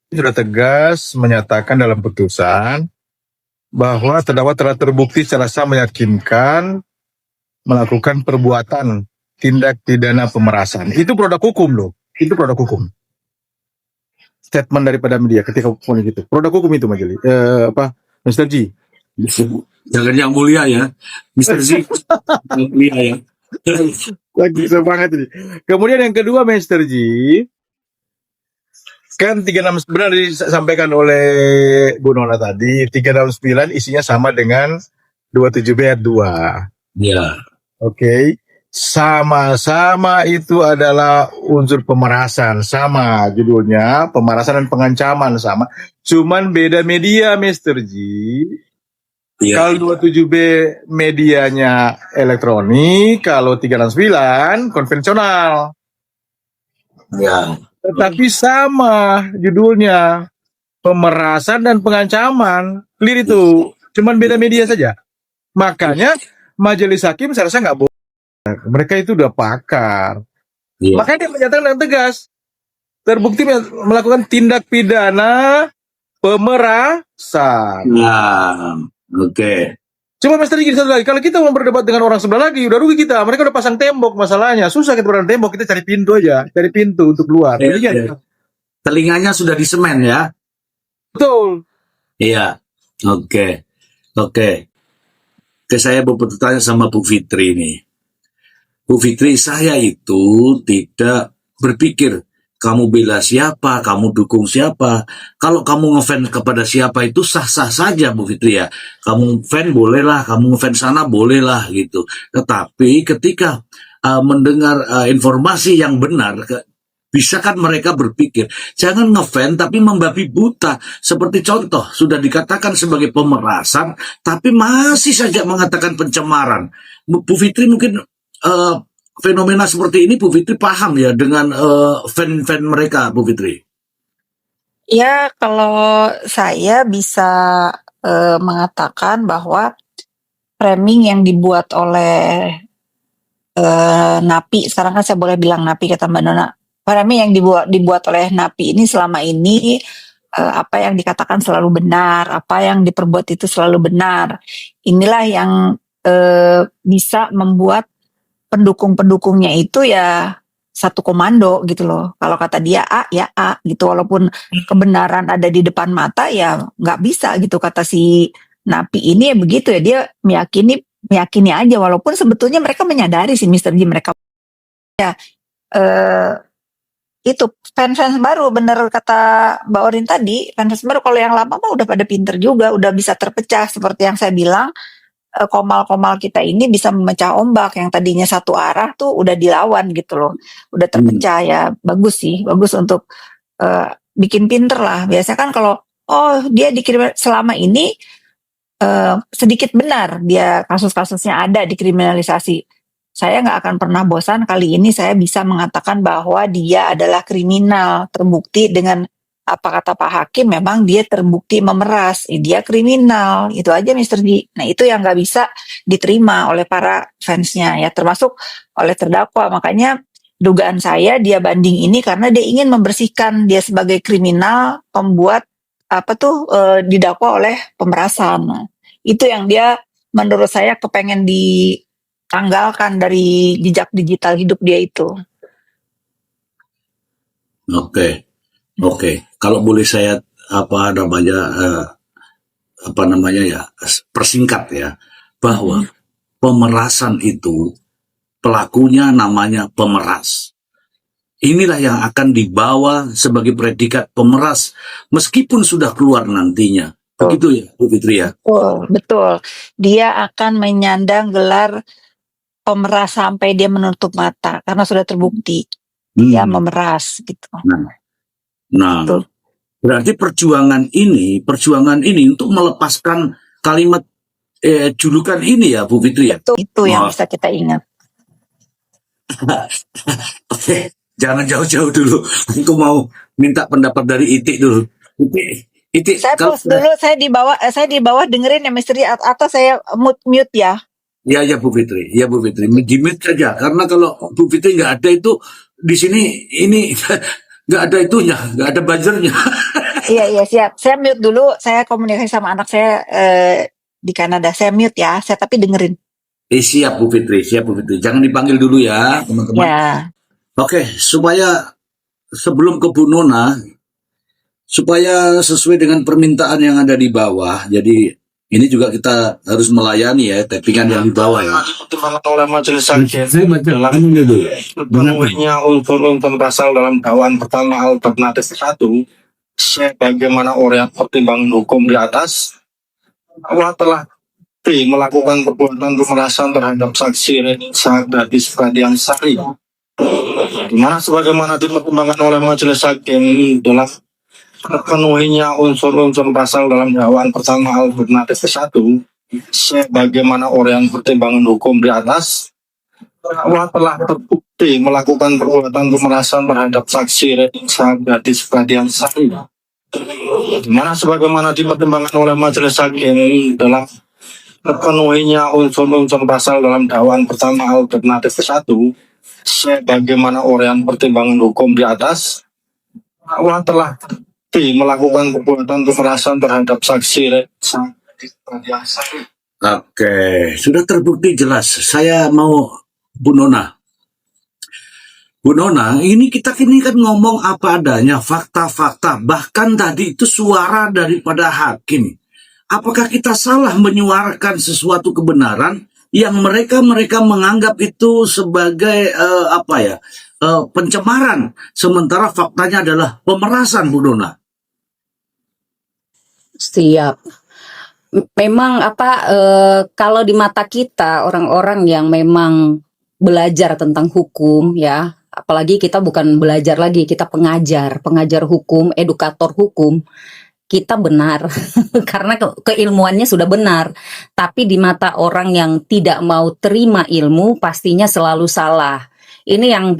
sudah tegas menyatakan dalam putusan bahwa terdakwa telah terbukti secara sah meyakinkan melakukan perbuatan tindak pidana pemerasan. Itu produk hukum loh. Itu produk hukum. Statement daripada media ketika pun gitu. Produk hukum itu Majelis. Mr. G. Jangan yang mulia ya, Mr. Z. Yang mulia ya. Lagi semangat ini. Kemudian yang kedua Mr. G, kan 36 benar disampaikan oleh Bu Nona tadi, 369 isinya sama dengan 27B ayat 2. Ya. Oke. Sama-sama itu adalah unsur pemerasan, sama judulnya, pemerasan dan pengancaman sama. Cuman beda media Mr. G. Ya. Kalau 27B medianya elektronik, kalau 369 konvensional. Ya. Tetapi sama judulnya, pemerasan dan pengancaman. Clear itu, cuman beda media saja. Makanya majelis hakim seharusnya nggak boleh. Mereka itu udah pakar. Ya. Makanya dia menyatakan dengan tegas, terbukti melakukan tindak pidana pemerasan. Nah, oke. Coba Master Diki satu lagi, kalau kita mau berdebat dengan orang sebelah lagi, udah rugi kita. Mereka udah pasang tembok masalahnya. Susah kita berdebat tembok, kita cari pintu aja. Cari pintu untuk keluar. Ya. Telinganya sudah disemen ya? Betul. Iya. Oke. Oke, saya mau bertanya sama Bu Fitri nih. Bu Fitri, saya itu tidak berpikir kamu bela siapa, kamu dukung siapa. Kalau kamu ngefans kepada siapa itu sah-sah saja Bu Fitri ya. Kamu fan bolehlah, kamu ngefans sana bolehlah gitu. Tetapi ketika mendengar informasi yang benar, bisa kan mereka berpikir, jangan ngefans tapi membabi buta. Seperti contoh, sudah dikatakan sebagai pemerasan, tapi masih saja mengatakan pencemaran. Bu Fitri mungkin fenomena seperti ini Bu Fitri paham ya dengan fan-fan mereka, Bu Fitri? Ya, kalau saya bisa mengatakan bahwa framing yang dibuat oleh Napi, sekarang kan saya boleh bilang Napi kata Mbak Nona, framing yang dibuat oleh Napi ini selama ini apa yang dikatakan selalu benar, apa yang diperbuat itu selalu benar. Inilah yang bisa membuat pendukung-pendukungnya itu ya satu komando gitu loh. Kalau kata dia A ya A gitu, walaupun kebenaran ada di depan mata ya nggak bisa gitu kata si Napi ini ya begitu ya, dia meyakini aja walaupun sebetulnya mereka menyadari sih Mr. G mereka ya itu fans baru, bener kata Mbak Orin tadi, fans baru. Kalau yang lama mah udah pada pinter juga, udah bisa terpecah seperti yang saya bilang. Komal-komal kita ini bisa memecah ombak yang tadinya satu arah tuh udah dilawan gitu loh, udah terpecah ya. Bagus sih, bagus untuk bikin pinter lah. Biasanya kan kalau dia dikirim selama ini sedikit benar dia kasus-kasusnya ada dikriminalisasi. Saya nggak akan pernah bosan kali ini saya bisa mengatakan bahwa dia adalah kriminal, terbukti dengan apa kata Pak Hakim, memang dia terbukti memeras, dia kriminal, itu aja Mr. G. Nah itu yang nggak bisa diterima oleh para fansnya ya, termasuk oleh terdakwa. Makanya dugaan saya dia banding ini karena dia ingin membersihkan dia sebagai kriminal, pembuat didakwa oleh pemerasan. Nah, itu yang dia menurut saya kepengen ditanggalkan dari jejak digital hidup dia itu. Oke. Kalau boleh saya persingkat ya, bahwa pemerasan itu pelakunya namanya pemeras. Inilah yang akan dibawa sebagai predikat pemeras meskipun sudah keluar nantinya. Begitu ya Bu Fitri ya? Betul. Dia akan menyandang gelar pemeras sampai dia menutup mata karena sudah terbukti dia memeras gitu. Nah, berarti perjuangan ini untuk melepaskan kalimat julukan ini ya Bu Fitri ya? Itu yang bisa kita ingat. Oke, jangan jauh-jauh dulu. Aku mau minta pendapat dari Itik dulu. Itik, saya pause dulu, saya di bawah dengerin ya Misteri atau saya mute ya? Ya Bu Fitri, di mute saja karena kalau Bu Fitri nggak ada itu di sini ini nggak ada itunya, nggak ada buzzernya. Iya siap. Saya mute dulu. Saya komunikasi sama anak saya di Kanada. Saya mute ya. Saya tapi dengerin. Siap Bu Fitri, siap Bu Fitri. Jangan dipanggil dulu ya, teman-teman. Ya. Oke, supaya sebelum ke Bu Nona, supaya sesuai dengan permintaan yang ada di bawah. Jadi ini juga kita harus melayani ya tappingan yang di bawah ya. Dipertimbangkan oleh majelis hakim Saya baca dalam dulu. penuhinya unsur-unsur pasal dalam dakwaan pertama alternatif 1 sebagaimana uraian pertimbangan hukum di atas, bahwa telah melakukan perbuatan pemerasan terhadap saksi Renisa Gadis Pradiansari, di mana sebagaimana dipertimbangkan oleh majelis hakim dalam terpenuhinya unsur-unsur pasal dalam dakwaan pertama alternatif 1 sebagaimana uraian pertimbangan hukum di atas, bahwa telah terbukti melakukan perbuatan pemerasan terhadap saksi Renisa Gadis Pradiansari, di mana sebagaimana dipertimbangkan oleh majelis hakim dalam terpenuhinya unsur-unsur pasal dalam dakwaan pertama alternatif 1 sebagaimana uraian pertimbangan hukum di atas, bahwa telah terbukti melakukan perbuatan pemerasan terhadap saksi Renisa Gadis Pradiansari. Oke, sudah terbukti jelas. Saya mau Bu Nona. Bu Nona, ini kita kini kan ngomong apa adanya, fakta-fakta. Bahkan tadi itu suara daripada hakim. Apakah kita salah menyuarakan sesuatu kebenaran yang mereka menganggap itu sebagai pencemaran, sementara faktanya adalah pemerasan, Bu Nona? Siap. Memang kalau di mata kita orang-orang yang memang belajar tentang hukum ya, apalagi kita bukan belajar lagi, kita pengajar hukum, edukator hukum, kita benar karena keilmuannya sudah benar. Tapi di mata orang yang tidak mau terima ilmu pastinya selalu salah. Ini yang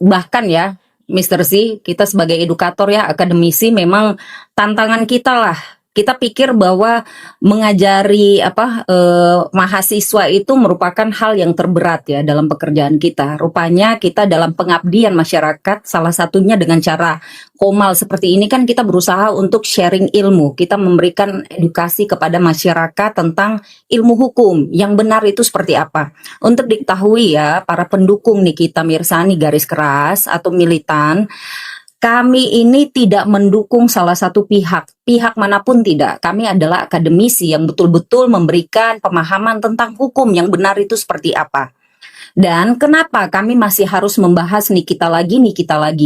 bahkan ya Mr. Z, kita sebagai edukator ya, akademisi, memang tantangan kita lah. Kita pikir bahwa mengajari mahasiswa itu merupakan hal yang terberat ya dalam pekerjaan kita. Rupanya kita dalam pengabdian masyarakat, salah satunya dengan cara Komal seperti ini kan kita berusaha untuk sharing ilmu. Kita memberikan edukasi kepada masyarakat tentang ilmu hukum yang benar itu seperti apa. Untuk diketahui ya, para pendukung nih kita Mirsani garis keras atau militan, kami ini tidak mendukung salah satu pihak manapun tidak. Kami adalah akademisi yang betul-betul memberikan pemahaman tentang hukum yang benar itu seperti apa. Dan kenapa kami masih harus membahas Nikita lagi,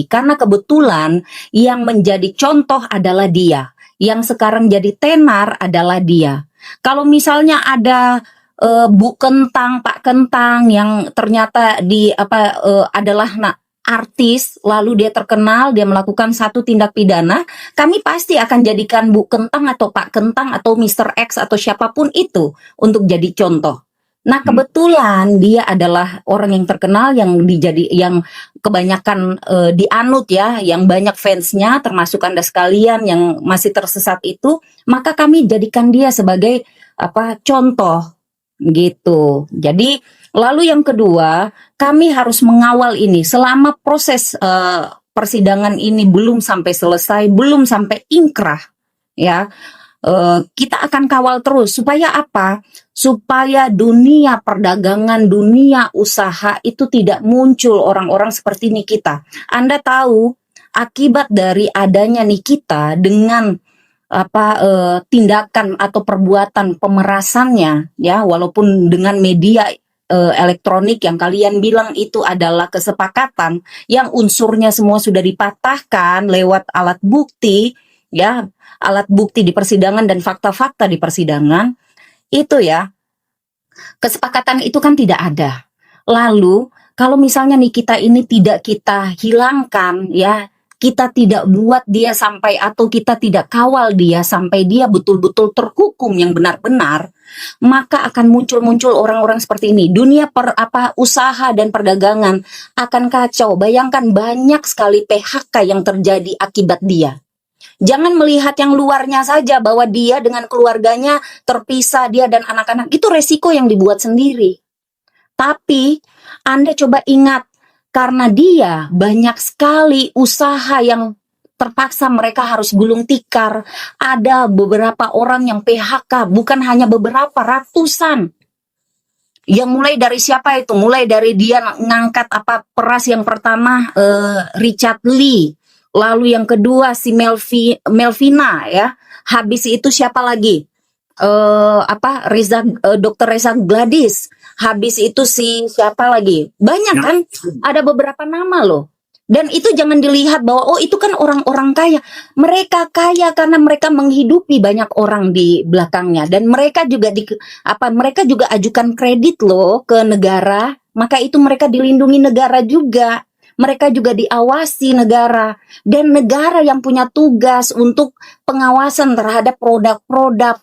karena kebetulan yang menjadi contoh adalah dia. Yang sekarang jadi tenar adalah dia. Kalau misalnya ada Bu Kentang, Pak Kentang yang ternyata adalah artis, lalu dia terkenal, dia melakukan satu tindak pidana, kami pasti akan jadikan Bu Kentang atau Pak Kentang atau Mr. X atau siapapun itu untuk jadi contoh. Nah, kebetulan dia adalah orang yang terkenal yang kebanyakan dianut ya, yang banyak fansnya, termasuk Anda sekalian yang masih tersesat itu, maka kami jadikan dia sebagai contoh gitu. Jadi lalu yang kedua, kami harus mengawal ini selama proses persidangan ini belum sampai selesai, belum sampai inkrah ya. Kita akan kawal terus supaya apa? Supaya dunia perdagangan, dunia usaha itu tidak muncul orang-orang seperti Nikita. Anda tahu akibat dari adanya Nikita dengan tindakan atau perbuatan pemerasannya ya, walaupun dengan media elektronik yang kalian bilang itu adalah kesepakatan yang unsurnya semua sudah dipatahkan lewat alat bukti ya, alat bukti di persidangan dan fakta-fakta di persidangan itu ya, kesepakatan itu kan tidak ada. Lalu kalau misalnya Nikita ini tidak kita hilangkan ya, kita tidak buat dia sampai atau kita tidak kawal dia sampai dia betul-betul terhukum yang benar-benar, maka akan muncul orang-orang seperti ini. Dunia usaha dan perdagangan akan kacau. Bayangkan banyak sekali PHK yang terjadi akibat dia. Jangan melihat yang luarnya saja bahwa dia dengan keluarganya terpisah, dia dan anak-anak, itu resiko yang dibuat sendiri. Tapi Anda coba ingat, karena dia banyak sekali usaha yang terpaksa mereka harus gulung tikar. Ada beberapa orang yang PHK, bukan hanya beberapa, ratusan. Yang mulai dari siapa itu? Mulai dari dia ngangkat peras yang pertama, Richard Lee, lalu yang kedua si Melvina ya. Habis itu siapa lagi? Dr. Reza Gladys. Habis itu si siapa lagi? Banyak kan? Ada beberapa nama loh. Dan itu jangan dilihat bahwa itu kan orang-orang kaya. Mereka kaya karena mereka menghidupi banyak orang di belakangnya, dan mereka juga mereka juga ajukan kredit loh ke negara. Maka itu mereka dilindungi negara juga. Mereka juga diawasi negara, dan negara yang punya tugas untuk pengawasan terhadap produk-produk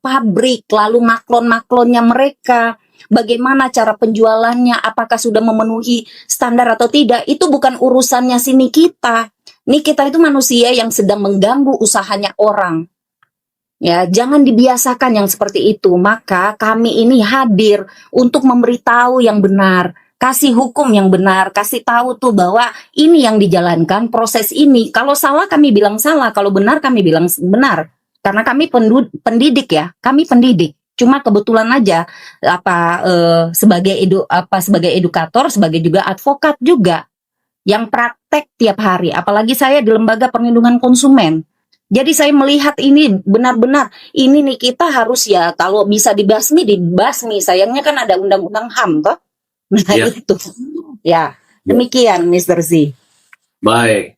pabrik, lalu maklon-maklonnya mereka. Bagaimana cara penjualannya, apakah sudah memenuhi standar atau tidak, itu bukan urusannya sini kita. Nih kita itu manusia yang sedang mengganggu usahanya orang. Ya, jangan dibiasakan yang seperti itu. Maka kami ini hadir untuk memberitahu yang benar, kasih hukum yang benar, kasih tahu tuh bahwa ini yang dijalankan proses ini. Kalau salah kami bilang salah, kalau benar kami bilang benar. Karena kami pendidik ya, kami pendidik. Cuma kebetulan aja sebagai edukator, sebagai juga advokat juga yang praktek tiap hari, apalagi saya di Lembaga Perlindungan Konsumen. Jadi saya melihat ini benar-benar ini nih kita harus ya, kalau bisa dibasmi. Sayangnya kan ada undang-undang HAM toh. Nah Ya. itu. Ya, demikian Mr. Z. Baik.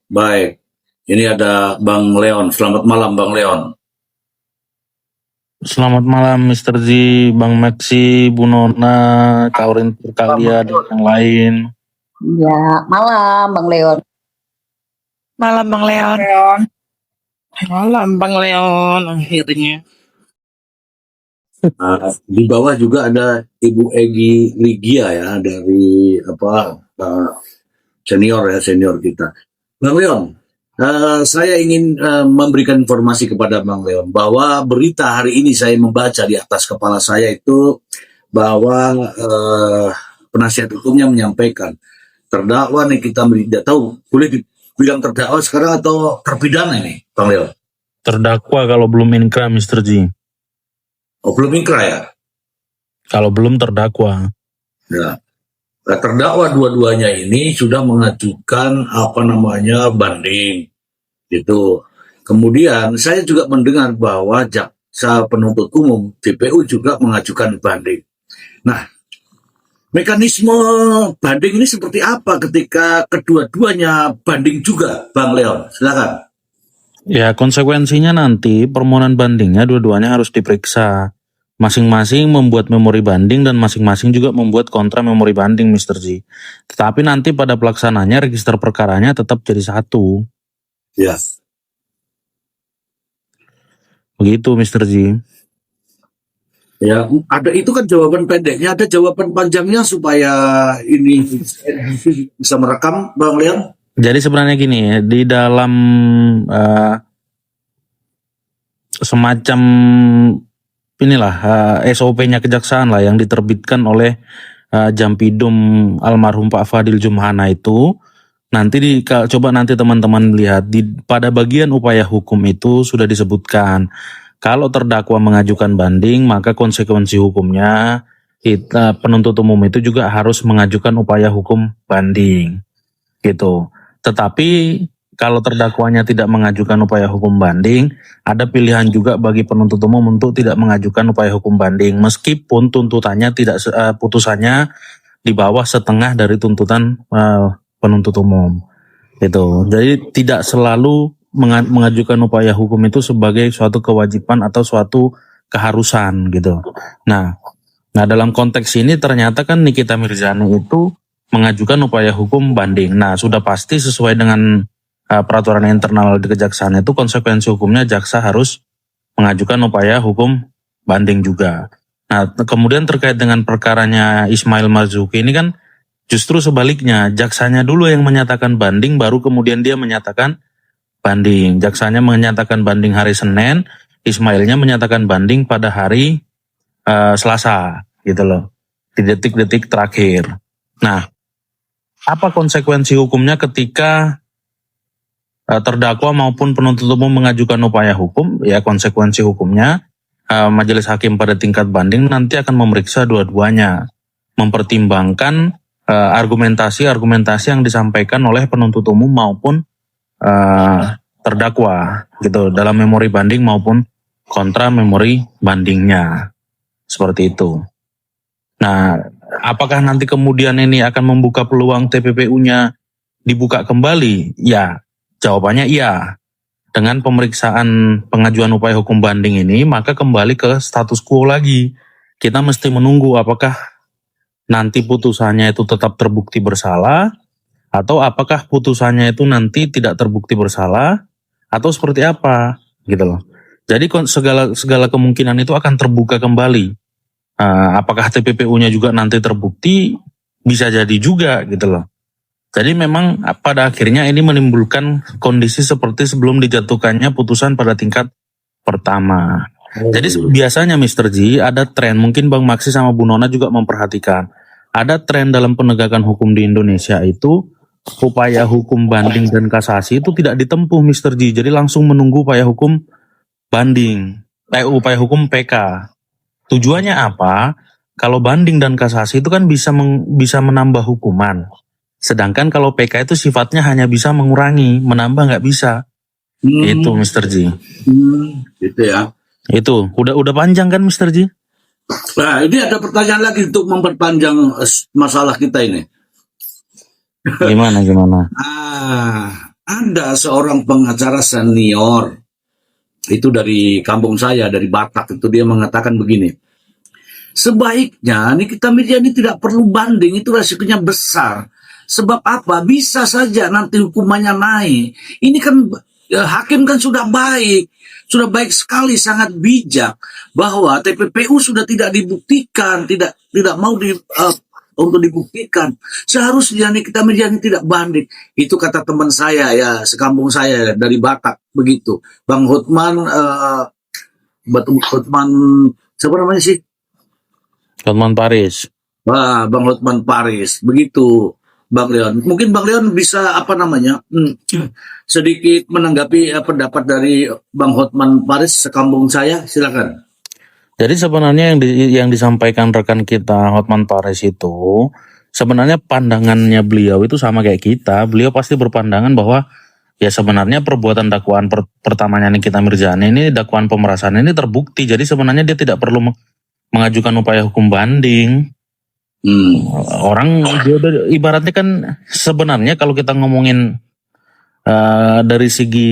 Ini ada Bang Leon. Selamat malam Bang Leon. Selamat malam Mr. Z, Bang Maxi, Bu Nona, Kaurin Purkalia, dan yang lain. Ya, malam Bang Leon. Malam Bang Leon. Malam Bang Leon akhirnya. Di bawah juga ada Ibu Egi Ligia ya, dari senior kita. Bang Leon, saya ingin memberikan informasi kepada Bang Leon bahwa berita hari ini saya membaca di atas kepala saya itu bahwa penasihat hukumnya menyampaikan terdakwa nih, kita tidak tahu boleh dibilang terdakwa sekarang atau terpidana ini Bang Leon. Terdakwa kalau belum inkrah Mr. Z. Oh, belum inkrah ya? Kalau belum terdakwa. Ya. Terdakwa dua-duanya ini sudah mengajukan banding gitu. Kemudian saya juga mendengar bahwa jaksa penuntut umum JPU juga mengajukan banding. Nah, mekanisme banding ini seperti apa ketika kedua-duanya banding juga, Bang Leon? Silakan. Ya, konsekuensinya nanti permohonan bandingnya dua-duanya harus diperiksa. Masing-masing membuat memori banding dan masing-masing juga membuat kontra memori banding Mr. Z. Tetapi nanti pada pelaksananya register perkaranya tetap jadi satu. Ya. Begitu Mr. Z. Ya, ada itu kan jawaban pendeknya, ada jawaban panjangnya supaya ini bisa merekam, Bang Leon. Jadi sebenarnya gini, di dalam semacam SOP-nya kejaksaan lah yang diterbitkan oleh Jampidum almarhum Pak Fadil Jumhana itu, nanti coba nanti teman-teman lihat pada bagian upaya hukum itu sudah disebutkan kalau terdakwa mengajukan banding maka konsekuensi hukumnya penuntut umum itu juga harus mengajukan upaya hukum banding gitu. Tetapi kalau terdakwanya tidak mengajukan upaya hukum banding, ada pilihan juga bagi penuntut umum untuk tidak mengajukan upaya hukum banding, meskipun tuntutannya putusannya di bawah setengah dari tuntutan penuntut umum. Gitu. Jadi tidak selalu mengajukan upaya hukum itu sebagai suatu kewajiban atau suatu keharusan gitu. Nah dalam konteks ini ternyata kan Nikita Mirzani itu mengajukan upaya hukum banding. Nah sudah pasti sesuai dengan peraturan internal di kejaksaan itu konsekuensi hukumnya jaksa harus mengajukan upaya hukum banding juga. Nah kemudian terkait dengan perkaranya Ismail Marzuki ini kan justru sebaliknya, jaksanya dulu yang menyatakan banding baru kemudian dia menyatakan banding. Jaksanya menyatakan banding hari Senin, Ismailnya menyatakan banding pada hari Selasa gitu loh, di detik-detik terakhir. Nah apa konsekuensi hukumnya ketika terdakwa maupun penuntut umum mengajukan upaya hukum, ya konsekuensi hukumnya majelis hakim pada tingkat banding nanti akan memeriksa dua-duanya, mempertimbangkan argumentasi-argumentasi yang disampaikan oleh penuntut umum maupun terdakwa gitu dalam memori banding maupun kontra memori bandingnya, seperti itu. Nah, apakah nanti kemudian ini akan membuka peluang TPPU-nya dibuka kembali? Ya, jawabannya iya. Dengan pemeriksaan pengajuan upaya hukum banding ini, maka kembali ke status quo lagi. Kita mesti menunggu apakah nanti putusannya itu tetap terbukti bersalah, atau apakah putusannya itu nanti tidak terbukti bersalah, atau seperti apa, gitu loh. Jadi segala kemungkinan itu akan terbuka kembali. Apakah TPPU-nya juga nanti terbukti, bisa jadi juga, gitu loh. Jadi memang pada akhirnya ini menimbulkan kondisi seperti sebelum dijatuhkannya putusan pada tingkat pertama. Jadi biasanya Mr. G ada tren, mungkin Bang Maksi sama Bu Nona juga memperhatikan. Ada tren dalam penegakan hukum di Indonesia itu, upaya hukum banding dan kasasi itu tidak ditempuh Mr. G. Jadi langsung menunggu upaya hukum banding, upaya hukum PK. Tujuannya apa? Kalau banding dan kasasi itu kan bisa menambah hukuman. Sedangkan kalau PK itu sifatnya hanya bisa mengurangi, menambah nggak bisa. Itu Mr. G. Gitu ya. Itu udah panjang kan Mr. G? Nah, ini ada pertanyaan lagi untuk memperpanjang masalah kita ini. Gimana? Ada seorang pengacara senior itu dari kampung saya, dari Batak, itu dia mengatakan begini. Sebaiknya nih kita media ini tidak perlu banding, itu resikonya besar. Sebab apa? Bisa saja nanti hukumannya naik. Ini kan hakim kan sudah baik sekali, sangat bijak bahwa TPPU sudah tidak dibuktikan, tidak mau untuk dibuktikan. Seharusnya nih kita media ini tidak banding. Itu kata teman saya ya, sekampung saya dari Batak begitu. Bang Hotman, Hotman siapa namanya sih? Hotman Paris. Wah, Bang Hotman Paris begitu. Bang Leon, mungkin Bang Leon bisa sedikit menanggapi pendapat dari Bang Hotman Paris sekampung saya, silakan. Jadi sebenarnya yang disampaikan rekan kita Hotman Paris itu sebenarnya pandangannya beliau itu sama kayak kita. Beliau pasti berpandangan bahwa ya sebenarnya perbuatan dakwaan pertamanya Nikita Mirzani ini, dakwaan pemerasan ini terbukti. Jadi sebenarnya dia tidak perlu mengajukan upaya hukum banding. Orang dia ibaratnya kan sebenarnya kalau kita ngomongin dari segi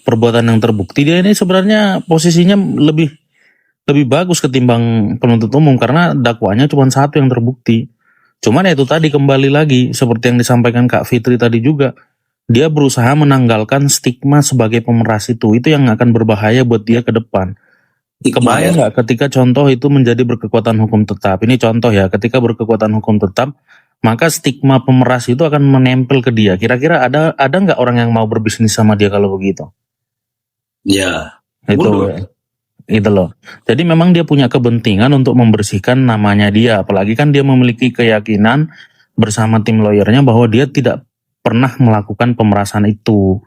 perbuatan yang terbukti, dia ini sebenarnya posisinya lebih bagus ketimbang penuntut umum karena dakwaannya cuma satu yang terbukti. Cuman ya itu tadi kembali lagi seperti yang disampaikan Kak Fitri tadi juga, dia berusaha menanggalkan stigma sebagai pemeras itu yang akan berbahaya buat dia ke depan. Kebayang nggak ketika contoh itu menjadi berkekuatan hukum tetap? Ini contoh ya, ketika berkekuatan hukum tetap, maka stigma pemeras itu akan menempel ke dia. Kira-kira ada nggak orang yang mau berbisnis sama dia kalau begitu? Ya, itu loh. Jadi memang dia punya kepentingan untuk membersihkan namanya dia. Apalagi kan dia memiliki keyakinan bersama tim lawyernya bahwa dia tidak pernah melakukan pemerasan itu.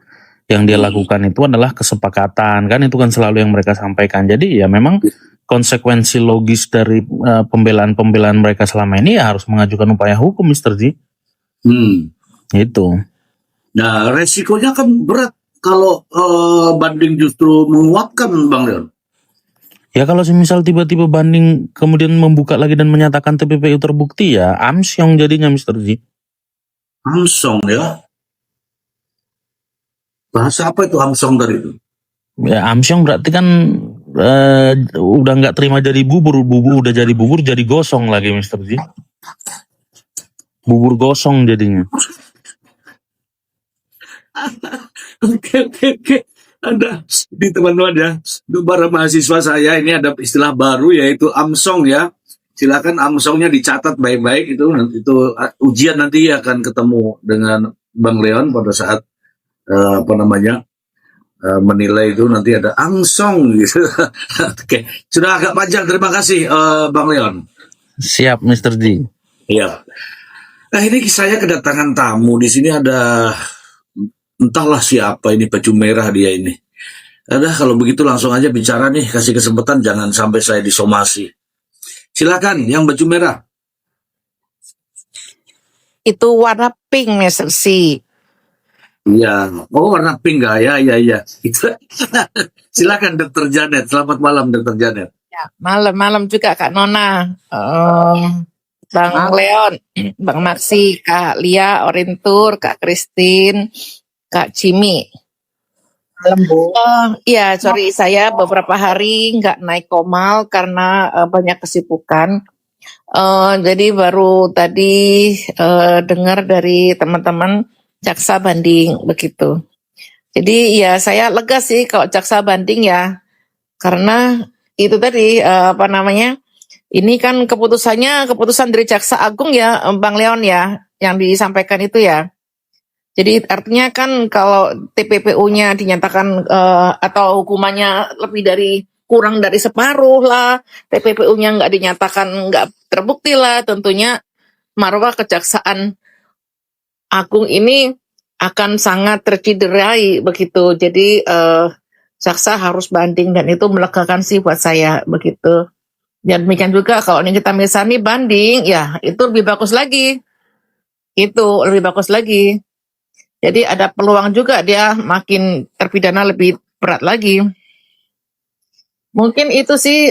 Yang dia lakukan itu adalah kesepakatan, kan itu kan selalu yang mereka sampaikan. Jadi ya memang konsekuensi logis dari pembelaan mereka selama ini ya harus mengajukan upaya hukum, Mr. G. Itu. Nah, resikonya kan berat kalau banding justru menguatkan, Bang Leon. Ya kalau misal tiba-tiba banding kemudian membuka lagi dan menyatakan TPPU terbukti ya amsyong jadinya, Mr. G. Amsyong ya. Bahasa apa itu amsyong dari itu? Ya amsyong berarti kan udah nggak terima jadi bubur udah jadi bubur jadi gosong lagi, Mr. G. Bubur gosong jadinya. Oke. Ada di teman-teman ya, untuk para mahasiswa saya ini ada istilah baru yaitu amsyong ya. Silakan amsyongnya dicatat baik-baik, itu ujian nanti akan ketemu dengan Bang Leon pada saat menilai itu nanti ada amsyong gitu. Oke, sudah agak panjang, terima kasih Bang Leon. Siap, Mr. G. Iya. Nah ini saya kedatangan tamu di sini ada entahlah siapa ini, baju merah dia ini. Ada kalau begitu langsung aja bicara nih, kasih kesempatan, jangan sampai saya disomasi. Silakan yang baju merah. Itu warna pink, Mr. C. Iya, oh warna pink nggak? Ya. Itu. Silakan Dr. Janet. Selamat malam Dr. Janet. Ya, malam-malam juga Kak Nona, Bang Leon, Bang Maksi, Kak Lia, Orintur, Kak Christine, Kak Cimi. Malam, Bu. Iya, sorry saya beberapa hari nggak naik komal karena banyak kesibukan. Jadi baru tadi dengar dari teman-teman jaksa banding begitu. Jadi ya saya lega sih kalau jaksa banding ya, karena itu tadi ini kan keputusan dari jaksa agung ya, Bang Leon ya, yang disampaikan itu ya. Jadi artinya kan kalau TPPU-nya dinyatakan atau hukumannya kurang dari separuh lah, TPPU-nya nggak dinyatakan nggak terbukti lah, tentunya marwah kejaksaan agung ini akan sangat tercederai begitu. Jadi jaksa harus banding dan itu melegakan sih buat saya begitu. Dan demikian juga kalau Nikita Mirzani banding, ya itu lebih bagus lagi. Itu lebih bagus lagi. Jadi ada peluang juga dia makin terpidana lebih berat lagi. Mungkin itu sih,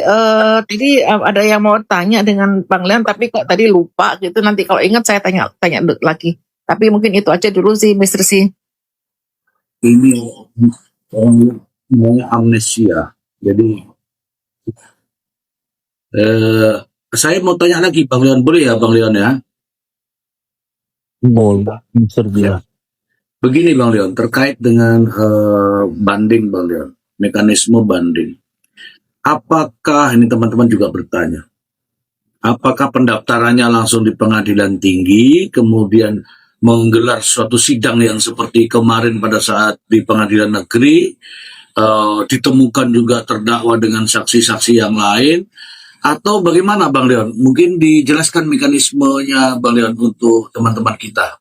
tadi ada yang mau tanya dengan Bang Leon, tapi kok tadi lupa gitu. Nanti kalau ingat saya tanya lagi. Tapi mungkin itu aja dulu sih, Mr. C. Ini namanya amnesia. Jadi saya mau tanya lagi Bang Leon, boleh ya Bang Leon ya? Boleh, Mr. Ji. Ya. Begini Bang Leon, terkait dengan banding Bang Leon, mekanisme banding. Apakah, ini teman-teman juga bertanya, apakah pendaftarannya langsung di pengadilan tinggi, kemudian menggelar suatu sidang yang seperti kemarin pada saat di pengadilan negeri, ditemukan juga terdakwa dengan saksi-saksi yang lain, atau bagaimana Bang Leon? Mungkin dijelaskan mekanismenya Bang Leon untuk teman-teman kita.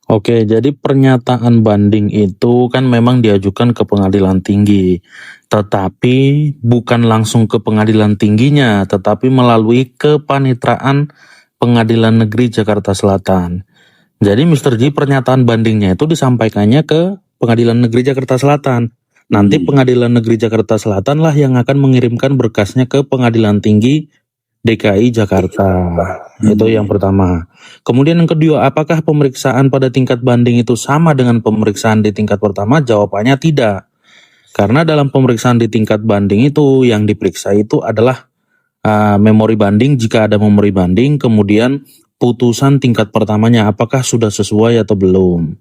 Oke, jadi pernyataan banding itu kan memang diajukan ke pengadilan tinggi, tetapi bukan langsung ke pengadilan tingginya, tetapi melalui kepanitraan Pengadilan Negeri Jakarta Selatan. Jadi Mr. Ji, pernyataan bandingnya itu disampaikannya ke Pengadilan Negeri Jakarta Selatan. Nanti Pengadilan Negeri Jakarta Selatan lah yang akan mengirimkan berkasnya ke Pengadilan Tinggi DKI Jakarta. Itu yang pertama. Kemudian yang kedua, apakah pemeriksaan pada tingkat banding itu sama dengan pemeriksaan di tingkat pertama? Jawabannya tidak. Karena dalam pemeriksaan di tingkat banding itu yang diperiksa itu adalah memori banding, jika ada memori banding, kemudian putusan tingkat pertamanya apakah sudah sesuai atau belum.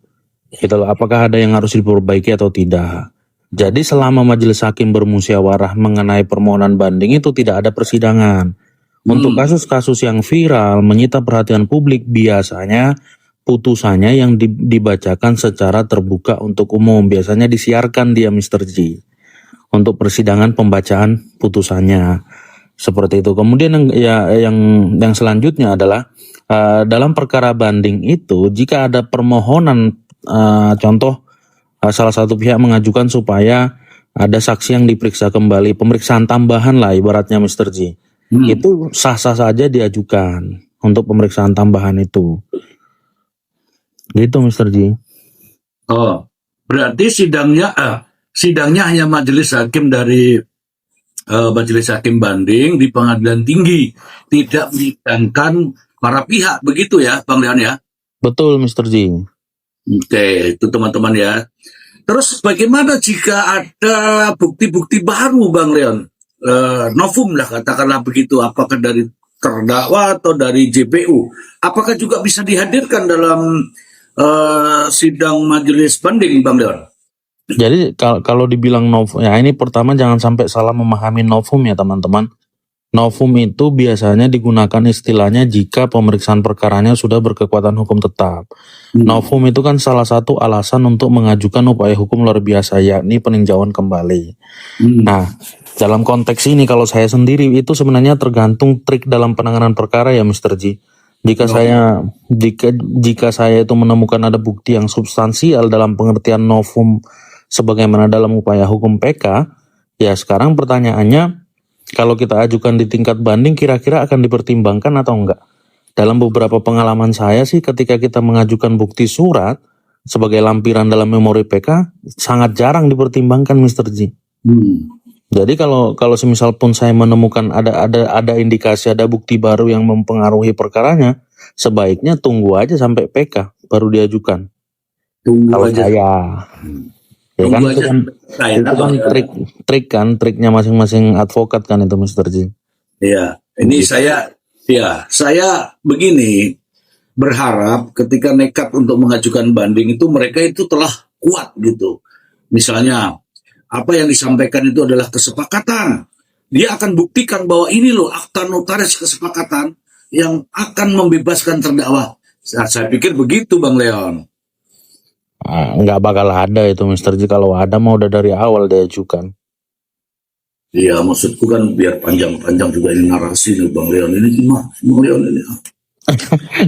Gitu loh, apakah ada yang harus diperbaiki atau tidak. Jadi selama majelis hakim bermusyawarah mengenai permohonan banding itu tidak ada persidangan. Untuk kasus-kasus yang viral menyita perhatian publik, biasanya putusannya yang dibacakan secara terbuka untuk umum, biasanya disiarkan dia Mr. Ji untuk persidangan pembacaan putusannya seperti itu. Kemudian yang selanjutnya adalah dalam perkara banding itu jika ada permohonan contoh salah satu pihak mengajukan supaya ada saksi yang diperiksa kembali, pemeriksaan tambahan lah ibaratnya Mr. Ji. Itu sah-sah saja diajukan untuk pemeriksaan tambahan itu. Gitu Mr. Ji. Oh, berarti sidangnya hanya majelis hakim dari majelis hakim banding di pengadilan tinggi, tidak menyidangkan para pihak, begitu ya Bang Leon ya? Betul Mr. Ji. Oke, itu teman-teman ya. Terus bagaimana jika ada bukti-bukti baru Bang Leon? Novum lah katakanlah begitu, apakah dari terdakwa atau dari JPU, apakah juga bisa dihadirkan dalam sidang majelis banding Bang Leon? Jadi kalau dibilang novum, ya ini pertama jangan sampai salah memahami novum ya teman-teman. Novum itu biasanya digunakan istilahnya jika pemeriksaan perkaranya sudah berkekuatan hukum tetap. Novum itu kan salah satu alasan untuk mengajukan upaya hukum luar biasa, yakni peninjauan kembali. Nah, dalam konteks ini kalau saya sendiri itu sebenarnya tergantung trik dalam penanganan perkara ya Mr. Ji. Jika jika saya itu menemukan ada bukti yang substansial dalam pengertian novum sebagaimana dalam upaya hukum PK, ya sekarang pertanyaannya, kalau kita ajukan di tingkat banding kira-kira akan dipertimbangkan atau enggak? Dalam beberapa pengalaman saya sih, ketika kita mengajukan bukti surat sebagai lampiran dalam memori PK, sangat jarang dipertimbangkan, Mr. Ji. Jadi kalau semisal pun saya menemukan ada indikasi, ada bukti baru yang mempengaruhi perkaranya, sebaiknya tunggu aja sampai PK baru diajukan. Tunggu Kalau aja. saya, ya kan Tunggu itu aja. kan Saya itu kan triknya masing-masing advokat kan itu, Mr. Ji. Ya, ini saya begini, berharap ketika nekat untuk mengajukan banding itu mereka itu telah kuat gitu. Misalnya apa yang disampaikan itu adalah kesepakatan. Dia akan buktikan bahwa ini loh akta notaris kesepakatan yang akan membebaskan terdakwa. Saya pikir begitu, Bang Leon. Nggak bakal ada itu, Mr. Ji. Kalau ada mah udah dari awal diajukan. Iya, maksudku kan biar panjang-panjang juga ini narasi nih, Bang Leon. Ini gimana, Bang Leon ini?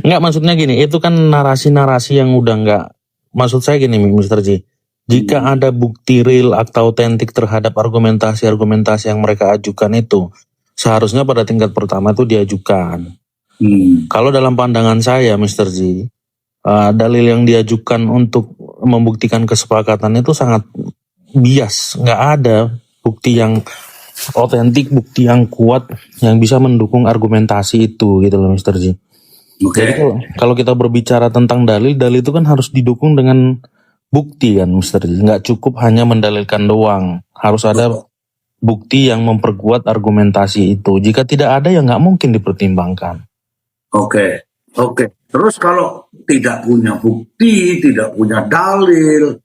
Nggak, maksudnya gini, itu kan narasi-narasi yang udah nggak. Maksud saya gini, Mr. Ji. Jika ada bukti real atau otentik terhadap argumentasi-argumentasi yang mereka ajukan itu, seharusnya pada tingkat pertama itu diajukan. Kalau dalam pandangan saya, Mr. Ji, dalil yang diajukan untuk membuktikan kesepakatan itu sangat bias. Nggak ada bukti yang otentik, bukti yang kuat yang bisa mendukung argumentasi itu, gitu loh, Mr. Ji. Oke. Jadi kalau kita berbicara tentang dalil itu kan harus didukung dengan bukti kan, Mr. Ji. Nggak cukup hanya mendalilkan doang. Harus ada bukti yang memperkuat argumentasi itu. Jika tidak ada, ya nggak mungkin dipertimbangkan. Oke. Terus kalau tidak punya bukti, tidak punya dalil,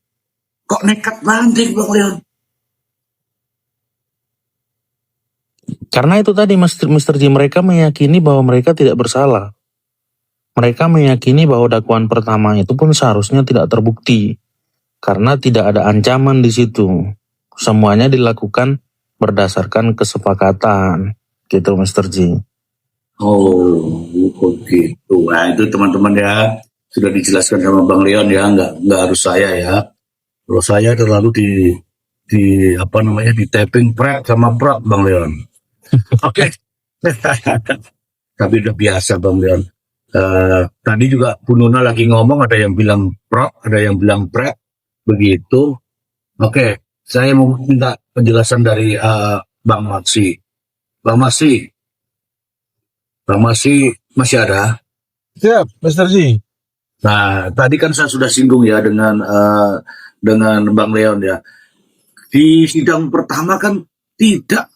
kok nekat banding, Bang Leon? Karena itu tadi, Mr. Ji, mereka meyakini bahwa mereka tidak bersalah. Mereka meyakini bahwa dakwaan pertama itu pun seharusnya tidak terbukti. Karena tidak ada ancaman di situ. Semuanya dilakukan berdasarkan kesepakatan. Gitu, Mr. Ji. Oh, begitu. Nah, itu teman-teman ya, sudah dijelaskan sama Bang Leon ya, nggak harus saya ya. Kalau saya terlalu di tapping prak sama prak, Bang Leon. Oke. Tapi udah biasa, Bang Leon. Tadi juga Bu Nuna lagi ngomong, ada yang bilang prak, ada yang bilang prak, begitu. Oke, saya mau minta penjelasan dari Bang Maksi. Bang Maksi masih ada? Siap, Mr. Ji. Nah, tadi kan saya sudah singgung ya dengan Bang Leon ya. Di sidang pertama kan tidak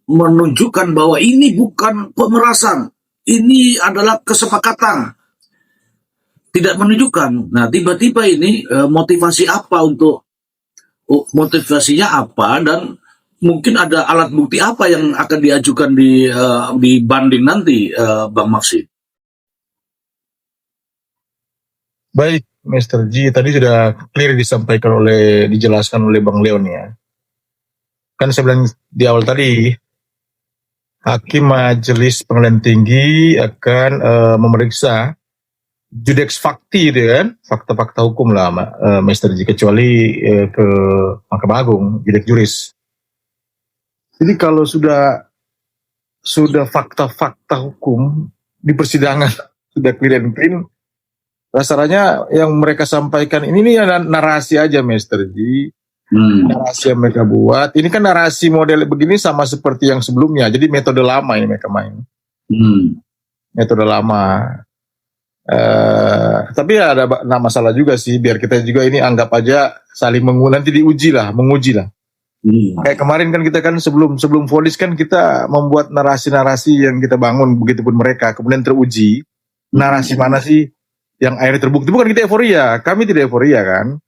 menunjukkan bahwa ini bukan pemerasan, ini adalah kesepakatan. Tidak menunjukkan. Nah, tiba-tiba ini motivasinya apa dan mungkin ada alat bukti apa yang akan diajukan di banding nanti, Bang Maksi? Baik, Mr. Ji, tadi sudah clear dijelaskan oleh Bang Leon ya. Kan saya bilang di awal tadi, Hakim Majelis Pengadilan Tinggi akan memeriksa judeks fakti itu kan, fakta-fakta hukum lah, Mr. Ji, kecuali ke Mahkamah Agung, judeks juris. Jadi kalau sudah fakta-fakta hukum di persidangan sudah clear and clean, rasanya yang mereka sampaikan ini narasi aja, Mr. Ji. Narasi yang mereka buat. Ini kan narasi model begini sama seperti yang sebelumnya. Jadi metode lama ini mereka main. Metode lama. Tapi ya ada masalah juga sih. Biar kita juga ini anggap aja saling nanti menguji lah. Kayak kemarin kan kita kan sebelum vonis kan kita membuat narasi-narasi yang kita bangun, begitupun mereka kemudian teruji. Narasi mana sih yang akhirnya terbukti? Bukan kita euforia, kami tidak euforia kan.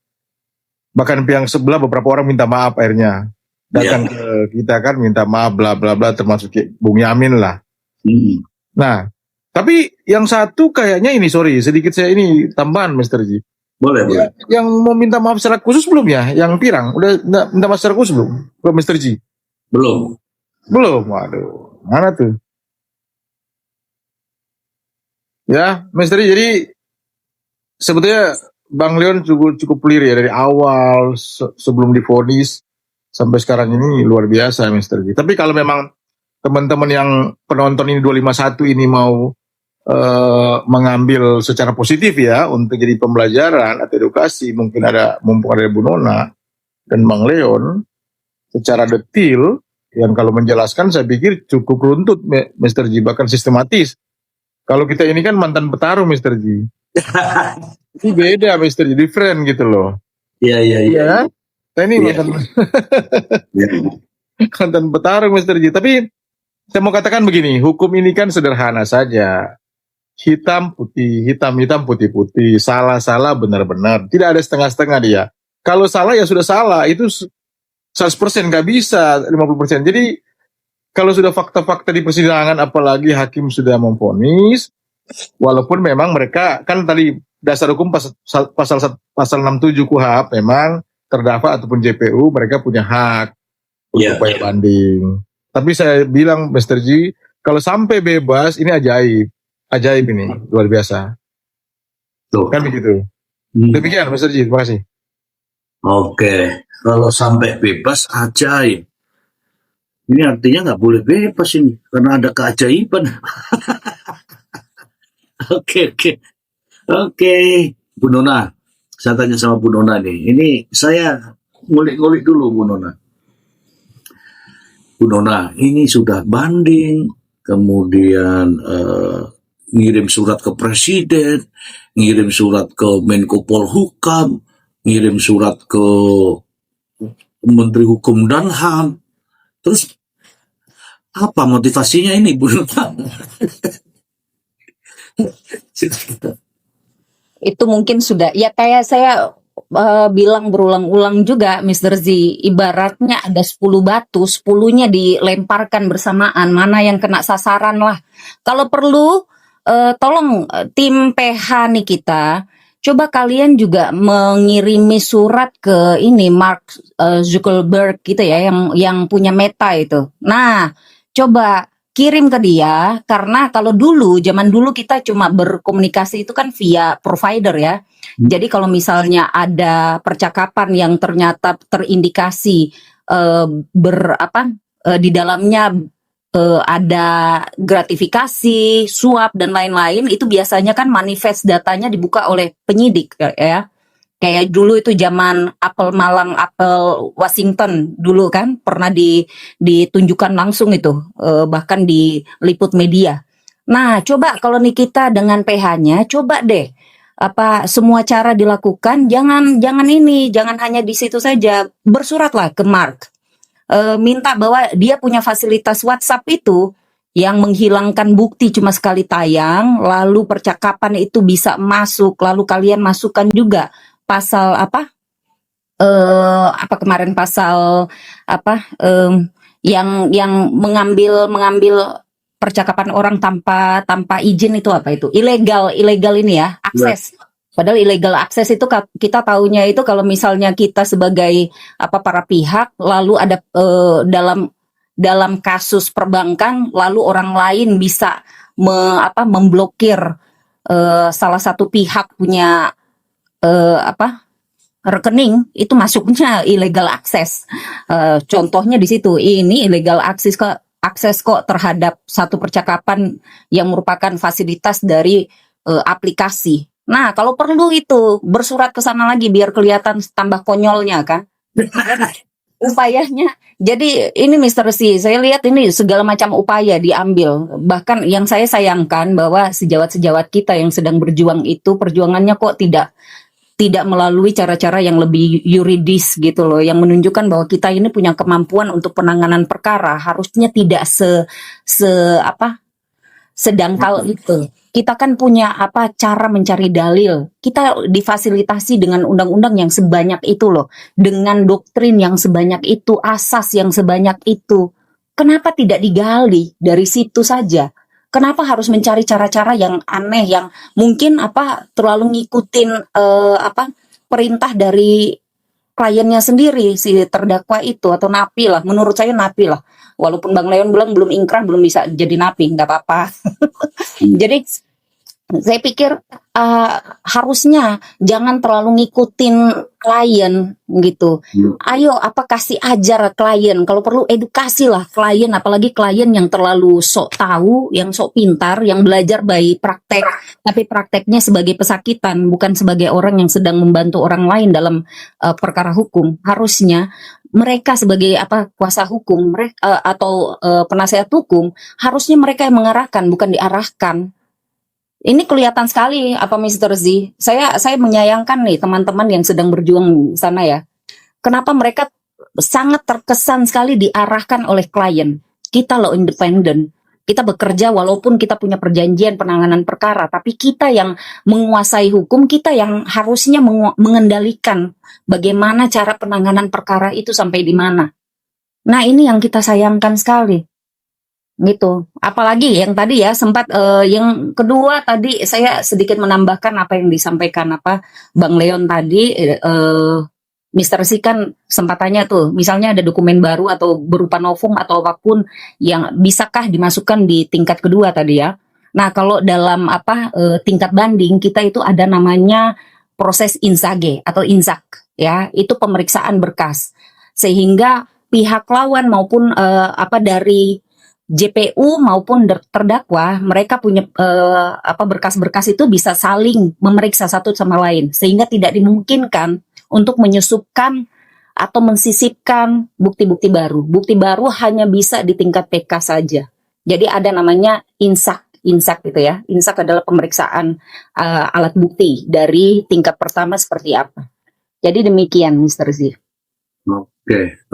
Bahkan pihak sebelah beberapa orang minta maaf akhirnya datang ke kita kan minta maaf bla bla bla, termasuk Bung Yamin lah. Nah, tapi yang satu kayaknya ini, sorry sedikit saya ini tambahan, Mr. Ji. Boleh. Yang mau minta maaf secara khusus belum ya? Yang Pirang udah minta maaf secara khusus belum? Mr. Ji? Belum. Waduh, mana tuh? Ya, Misteri, jadi sebetulnya Bang Leon cukup clear ya dari awal sebelum divonis sampai sekarang ini luar biasa Misteri. Tapi kalau memang teman-teman yang penonton ini 251 ini mau mengambil secara positif ya untuk jadi pembelajaran atau edukasi, mungkin mumpung ada Bu Nona dan Bang Leon secara detail yang kalau menjelaskan saya pikir cukup runtut Mr. G, bahkan sistematis. Kalau kita ini kan mantan petarung Mr. G. Ini beda Mr. G, different gitu loh. Iya. Ya, saya ini Iya. mantan petarung Mr. G. Tapi saya mau katakan begini, hukum ini kan sederhana saja. Hitam putih, hitam putih putih, salah benar-benar, tidak ada setengah-setengah dia. Kalau salah ya sudah salah, itu 100% nggak bisa 50%. Jadi kalau sudah fakta-fakta di persidangan, apalagi hakim sudah memvonis, walaupun memang mereka kan tadi dasar hukum pasal 67 KUHP memang terdakwa ataupun JPU mereka punya hak untuk upaya banding. Tapi saya bilang Mr. G, kalau sampai bebas ini ajaib ini, luar biasa. Tuh. Kan begitu. Demikian Mr. G, terima kasih. Oke, kalau sampai bebas ajaib. Ini artinya nggak boleh bebas ini, karena ada keajaiban. Oke. Bu Nona, saya tanya sama Bu Nona nih. Ini saya ngulik-ngulik dulu Bu Nona. Bu Nona, ini sudah banding, kemudian ngirim surat ke Presiden, ngirim surat ke Menko Polhukam, ngirim surat ke Menteri Hukum dan HAM. Terus apa motivasinya ini Bu Nona? Itu mungkin sudah ya kayak saya bilang berulang-ulang juga Mr. Z, ibaratnya ada 10 batu, 10-nya dilemparkan bersamaan, mana yang kena sasaran lah. Kalau perlu tolong tim PH nih kita, coba kalian juga mengirimi surat ke ini Mark Zuckerberg gitu ya, yang punya Meta itu. Nah, coba kirim ke dia, karena kalau zaman dulu kita cuma berkomunikasi itu kan via provider ya. Jadi kalau misalnya ada percakapan yang ternyata terindikasi di dalamnya ada gratifikasi, suap dan lain-lain, itu biasanya kan manifest datanya dibuka oleh penyidik ya. Kayak dulu itu zaman apel Malang, apel Washington dulu kan pernah ditunjukkan langsung itu, bahkan diliput media. Nah, coba kalau nih kita dengan PH-nya, coba deh semua cara dilakukan, jangan hanya di situ saja, bersuratlah ke Mark, minta bahwa dia punya fasilitas WhatsApp itu yang menghilangkan bukti cuma sekali tayang, lalu percakapan itu bisa masuk, lalu kalian masukkan juga pasal kemarin pasal yang mengambil percakapan orang tanpa izin, itu apa itu, ilegal ini ya, akses. Padahal illegal akses itu kita taunya itu kalau misalnya kita sebagai para pihak lalu ada dalam kasus perbankan, lalu orang lain bisa memblokir salah satu pihak punya rekening, itu masuknya illegal akses. Contohnya di situ, ini illegal akses kok terhadap satu percakapan yang merupakan fasilitas dari aplikasi. Nah, kalau perlu itu bersurat ke sana lagi biar kelihatan tambah konyolnya kan. Upayanya. Jadi ini Mr. C, saya lihat ini segala macam upaya diambil. Bahkan yang saya sayangkan bahwa sejawat-sejawat kita yang sedang berjuang itu perjuangannya kok tidak melalui cara-cara yang lebih yuridis gitu loh, yang menunjukkan bahwa kita ini punya kemampuan untuk penanganan perkara, harusnya tidak sedangkal itu. Kita kan punya cara mencari dalil. Kita difasilitasi dengan undang-undang yang sebanyak itu loh, dengan doktrin yang sebanyak itu, asas yang sebanyak itu. Kenapa tidak digali dari situ saja? Kenapa harus mencari cara-cara yang aneh, yang mungkin terlalu ngikutin perintah dari kliennya sendiri, si terdakwa itu, atau napi lah. Menurut saya napi lah. Walaupun Bang Leon bilang belum ingkrah, belum bisa jadi napi, nggak apa-apa. Jadi Saya pikir harusnya jangan terlalu ngikutin klien gitu. Ayo kasih ajar klien, kalau perlu edukasi lah klien, apalagi klien yang terlalu sok tahu, yang sok pintar, yang belajar by praktek, tapi prakteknya sebagai pesakitan, bukan sebagai orang yang sedang membantu orang lain dalam perkara hukum. Harusnya mereka sebagai kuasa hukum mereka atau penasehat hukum, harusnya mereka yang mengarahkan, bukan diarahkan. Ini kelihatan sekali Mr. Z. Saya menyayangkan nih teman-teman yang sedang berjuang di sana ya. Kenapa mereka sangat terkesan sekali diarahkan oleh klien. Kita loh independen. Kita bekerja walaupun kita punya perjanjian penanganan perkara, tapi kita yang menguasai hukum, kita yang harusnya mengendalikan bagaimana cara penanganan perkara itu sampai di mana. Nah, ini yang kita sayangkan sekali. Gitu. Apalagi yang tadi ya sempat yang kedua tadi saya sedikit menambahkan apa yang disampaikan Bang Leon tadi, Mr. C kan sempat tanya tuh, misalnya ada dokumen baru atau berupa novum atau apapun yang bisakah dimasukkan di tingkat kedua tadi ya. Nah, kalau dalam tingkat banding kita itu ada namanya proses insage atau insak ya, itu pemeriksaan berkas. Sehingga pihak lawan maupun dari JPU maupun terdakwa, mereka punya berkas-berkas itu bisa saling memeriksa satu sama lain, sehingga tidak dimungkinkan untuk menyusupkan atau mensisipkan bukti-bukti baru. Bukti baru hanya bisa di tingkat PK saja. Jadi ada namanya insak gitu ya. Insak adalah pemeriksaan alat bukti dari tingkat pertama seperti apa. Jadi demikian, Mr. Z.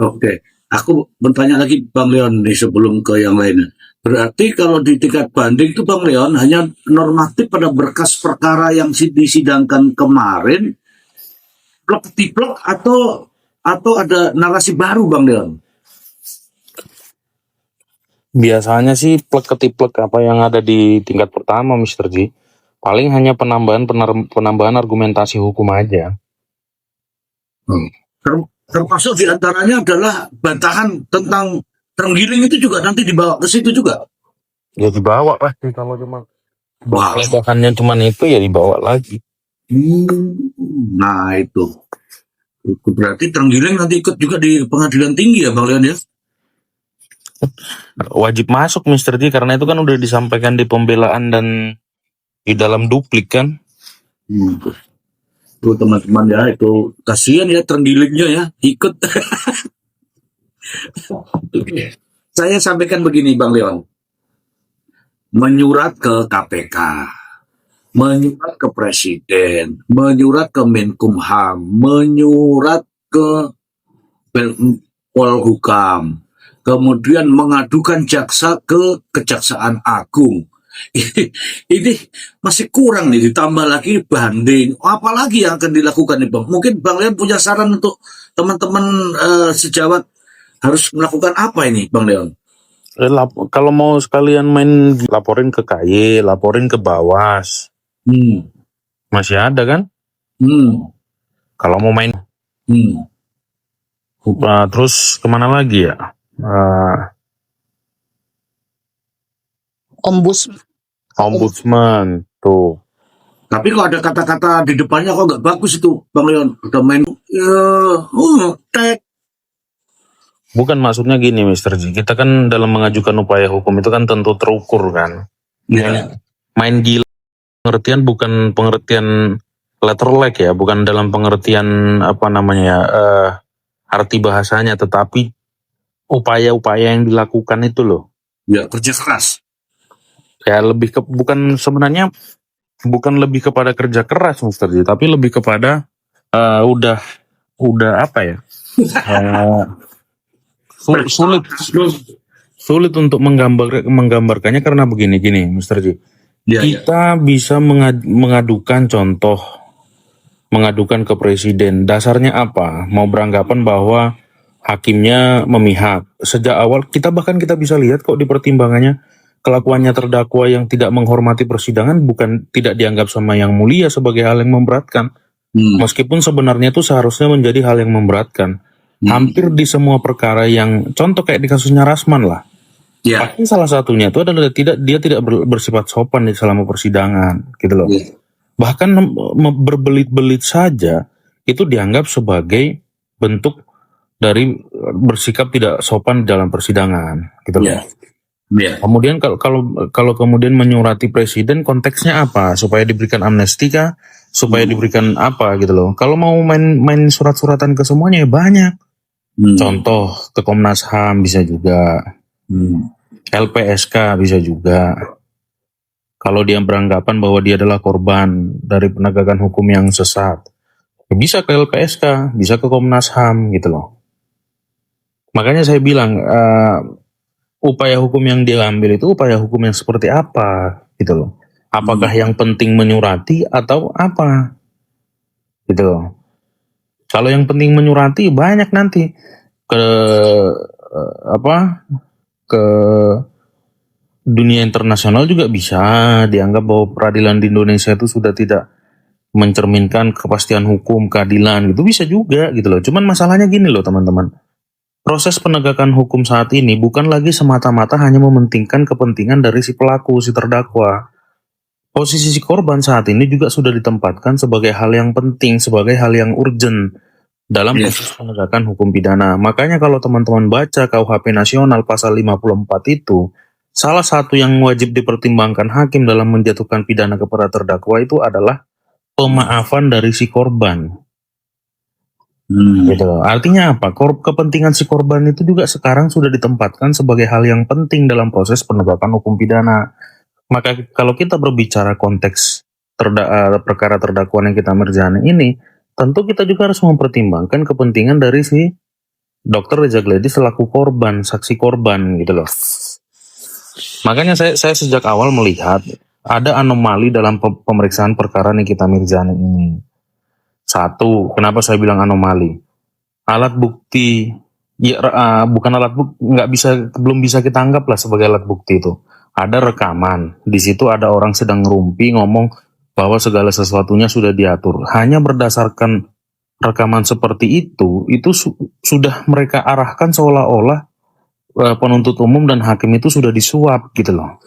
Oke. Aku bertanya lagi Bang Leon nih sebelum ke yang lainnya. Berarti kalau di tingkat banding itu Bang Leon hanya normatif pada berkas perkara yang disidangkan kemarin, plek-tiplek atau ada narasi baru Bang Leon? Biasanya sih plek-ketiplek apa yang ada di tingkat pertama, Mr. G. Paling hanya penambahan argumentasi hukum aja. Termasuk diantaranya adalah bantahan tentang terenggiling itu juga nanti dibawa ke situ juga. Ya dibawa pasti, kalau cuma bahannya cuma itu ya dibawa lagi. Nah itu berarti terenggiling nanti ikut juga di pengadilan tinggi ya Bang Leon ya? Wajib masuk Mr. G, karena itu kan udah disampaikan di pembelaan dan di dalam duplik kan. Tuh teman-teman ya, itu kasihan ya terengilingnya ya ikut. Saya sampaikan begini Bang Leon, menyurat ke KPK, menyurat ke Presiden, menyurat ke Menkumham, menyurat ke Polhukam, kemudian mengadukan jaksa ke Kejaksaan Agung. Ini masih kurang nih, ditambah lagi banding. Apalagi yang akan dilakukan nih Bang? Mungkin Bang Leon punya saran untuk teman-teman sejawat harus melakukan apa ini Bang Leon? Kalau mau sekalian main laporin ke KY, laporin ke Bawas. Masih ada kan? Kalau mau main terus kemana lagi ya? Ombudsman tuh. Tapi kok ada kata-kata di depannya kok nggak bagus itu Bang Leon. Udah main Bukan, maksudnya gini Mr. G, kita kan dalam mengajukan upaya hukum itu kan tentu terukur kan. Main gila pengertian bukan pengertian letterlek ya, bukan dalam pengertian arti bahasanya, tetapi upaya-upaya yang dilakukan itu loh. Ya, kerja keras. Ya bukan lebih kepada kerja keras Mr. J, tapi lebih kepada udah apa ya? Sulit untuk menggambarkannya karena begini Mr. J. Kita bisa mengadukan ke presiden. Dasarnya apa? Mau beranggapan bahwa hakimnya memihak. Sejak awal kita bisa lihat kok di pertimbangannya, kelakuannya terdakwa yang tidak menghormati persidangan bukan tidak dianggap sama yang mulia sebagai hal yang memberatkan. Meskipun sebenarnya itu seharusnya menjadi hal yang memberatkan. Hampir di semua perkara yang, contoh kayak di kasusnya Rasman lah. Ya. Bahkan salah satunya itu adalah dia tidak bersifat sopan di selama persidangan, gitu loh. Ya. Bahkan berbelit-belit saja itu dianggap sebagai bentuk dari bersikap tidak sopan dalam persidangan, gitu loh. Ya. Ya. Kemudian kalau kemudian menyurati presiden, konteksnya apa? Supaya diberikan amnesti kah? Supaya diberikan apa gitu loh? Kalau mau main surat-suratan ke semuanya ya banyak. Contoh ke Komnas HAM bisa juga, LPSK bisa juga. Kalau dia beranggapan bahwa dia adalah korban dari penegakan hukum yang sesat, ya bisa ke LPSK, bisa ke Komnas HAM gitu loh. Makanya saya bilang upaya hukum yang diambil itu upaya hukum yang seperti apa gitu loh. Apakah yang penting menyurati atau apa gitu loh. Kalau yang penting menyurati banyak nanti ke ke dunia internasional juga bisa dianggap bahwa peradilan di Indonesia itu sudah tidak mencerminkan kepastian hukum, keadilan gitu, bisa juga gitu loh. Cuman masalahnya gini loh teman-teman. Proses penegakan hukum saat ini bukan lagi semata-mata hanya mementingkan kepentingan dari si pelaku, si terdakwa. Posisi si korban saat ini juga sudah ditempatkan sebagai hal yang penting, sebagai hal yang urgent dalam proses penegakan hukum pidana. Makanya kalau teman-teman baca KUHP Nasional pasal 54 itu, salah satu yang wajib dipertimbangkan hakim dalam menjatuhkan pidana kepada terdakwa itu adalah pemaafan dari si korban. Gitu. Artinya apa? Kepentingan si korban itu juga sekarang sudah ditempatkan sebagai hal yang penting dalam proses penegakan hukum pidana. Maka kalau kita berbicara konteks perkara terdakwa Nikita Mirzani ini, tentu kita juga harus mempertimbangkan kepentingan dari si Dr. Reza Gleady selaku korban, saksi korban gitu loh. Makanya saya sejak awal melihat ada anomali dalam pemeriksaan perkara Nikita Mirzani ini. Satu, kenapa saya bilang anomali? Alat bukti, bukan alat bukti, belum bisa kita anggap lah sebagai alat bukti itu. Ada rekaman, di situ ada orang sedang ngerumpi ngomong bahwa segala sesuatunya sudah diatur. Hanya berdasarkan rekaman seperti itu sudah mereka arahkan seolah-olah penuntut umum dan hakim itu sudah disuap gitu loh.